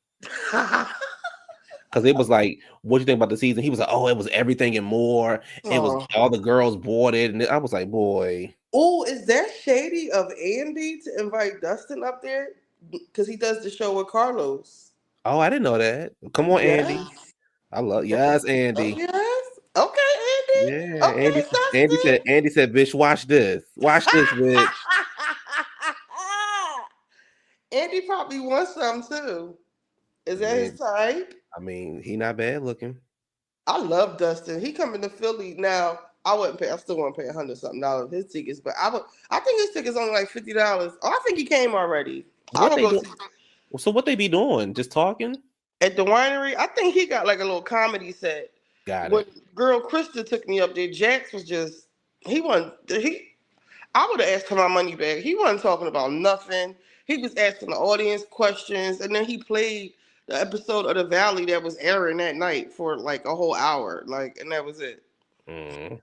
because it was like, what do you think about the season? He was like, oh, it was everything and more. It was all the girls bought it, and I was like, boy. Oh, is that shady of Andy to invite Dustin up there? Because he does the show with Carlos. Oh, I didn't know that. Come on, Andy. Yes. I love Andy. Yes. Okay, Yeah, Andy. Okay, Dustin. Andy said, bitch, watch this. Watch this, bitch. Andy probably wants some too. Is that his type? I mean, he not bad looking. I love Dustin. He coming to Philly now. I wouldn't pay. I still want to pay $100-something for his tickets, but I would. I think his tickets only like $50. Oh, I think he came already. I What would they go do? see So what they be doing? Just talking? at the winery. I think he got like a little comedy set. Got When it. girl Krista took me up there, Jax was just he wasn't he. I would have asked for my money back. He wasn't talking about nothing. He was asking the audience questions, and then he played the episode of The Valley that was airing that night for like a whole hour, like, and that was it. Mm.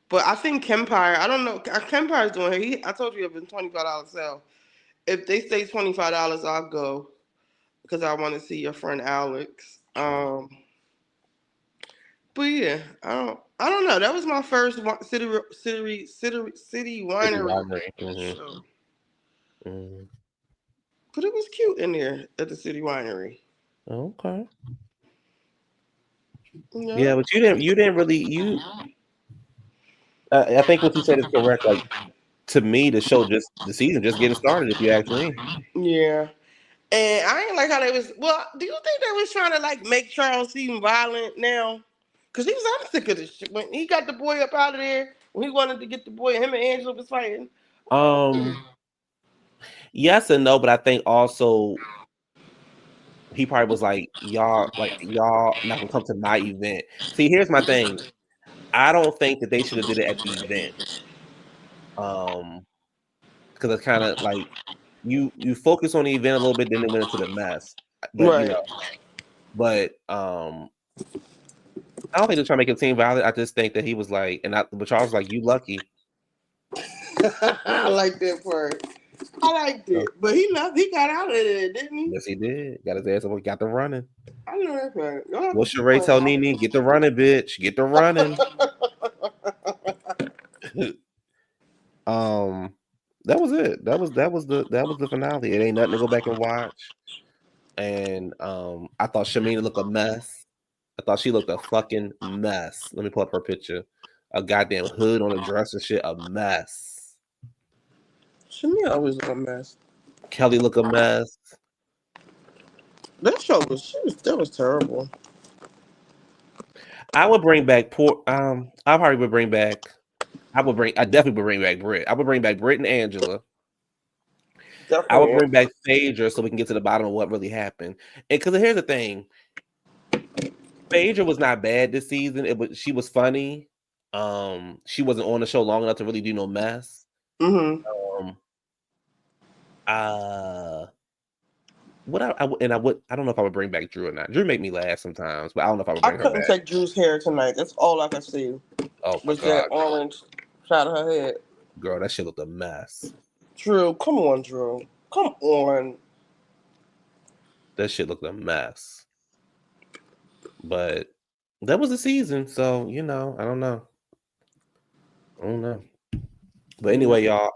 But I think Kempire, I don't know. Kempire's doing it. I told you it was $25 sale. If they say $25, I'll go because I want to see your friend Alex. But yeah, I don't know. That was my first city winery show. Mm. But it was cute in there at the city winery. Okay. Yeah. Yeah, but you didn't really I think what you said is correct. Like, to me, the season just getting started, if you ask me. Yeah. And I ain't like how they was. Well, do you think they was trying to like make Charles seem violent now? Cause I'm sick of this shit. When he got the boy up out of there, when he wanted to get the boy, him and Angela was fighting. Yes and no, but I think also he probably was like, y'all not gonna come to my event. See, here's my thing. I don't think that they should have did it at the event. Because it's kind of like you focus on the event a little bit, then it went into the mess. But Right. I don't think they're trying to make it seem violent. I just think that he was like, but Charles was like, you lucky. I like that part. I liked it. But he left. He got out of there, didn't he? Yes, he did. Got his ass up. Got the running. I know that part. Y'all have What's to your Ray keep tell going. Nene? Get the running, bitch. Get the running. That was it. That was the finale. It ain't nothing to go back and watch. And I thought Shamina looked a mess. I thought she looked a fucking mess. Let me pull up her picture. A goddamn hood on a dress and shit. A mess. Shimmy always look a mess. Kelly look a mess. That show was terrible. I would bring back I probably would bring back. I definitely would bring back Britt. I would bring back Britt and Angela. Definitely. I would bring back Phaedra so we can get to the bottom of what really happened. And because here's the thing, Phaedra was not bad this season. She was funny. She wasn't on the show long enough to really do no mess. Mm-hmm. I don't know if I would bring back Drew or not. Drew make me laugh sometimes, but I don't know if I would bring her back. I couldn't take Drew's hair tonight. That's all I could see. Oh my was God. that orange side of her head. Girl, that shit looked a mess. Drew, come on, Drew. Come on. That shit looked a mess. But that was the season, so I don't know. But anyway, y'all,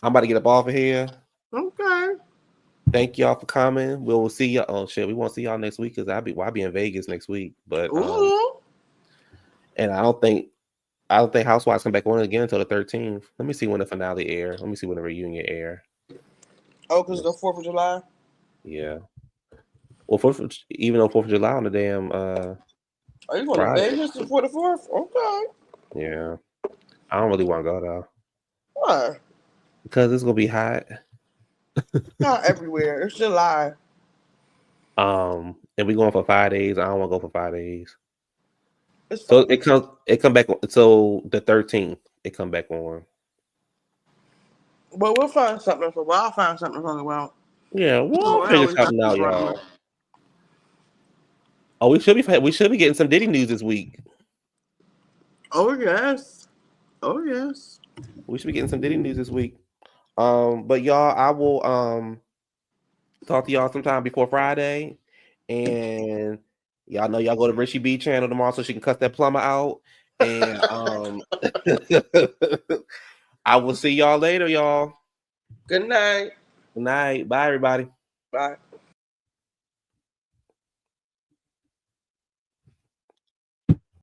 I'm about to get up off of here. Okay. Thank y'all for coming. We'll see y'all. Oh shit, we won't see y'all next week because I'll be in Vegas next week. But and I don't think Housewives come back on again until the 13th. Let me see when the finale air. Let me see when the reunion air. Oh, because the 4th of July? Yeah. Well, even though 4th of July on the damn Are you going Friday. to Vegas for the 4th? Okay. Yeah. I don't really want to go though. Why? Because it's gonna be hot. Not everywhere. It's July. And we going for 5 days. I don't want to go for 5 days. So it come back. So the 13th, it come back on. Well, we'll find something for. Well, I'll find something to talk about. Yeah, we'll figure something out, y'all. Oh, we should be getting some Diddy news this week. Oh yes. We should be getting some Diddy news this week. But y'all, I will talk to y'all sometime before Friday, and y'all know y'all go to Richie B channel tomorrow so she can cut that plumber out. And I will see y'all later, y'all. Good night. Good night. Bye, everybody. Bye.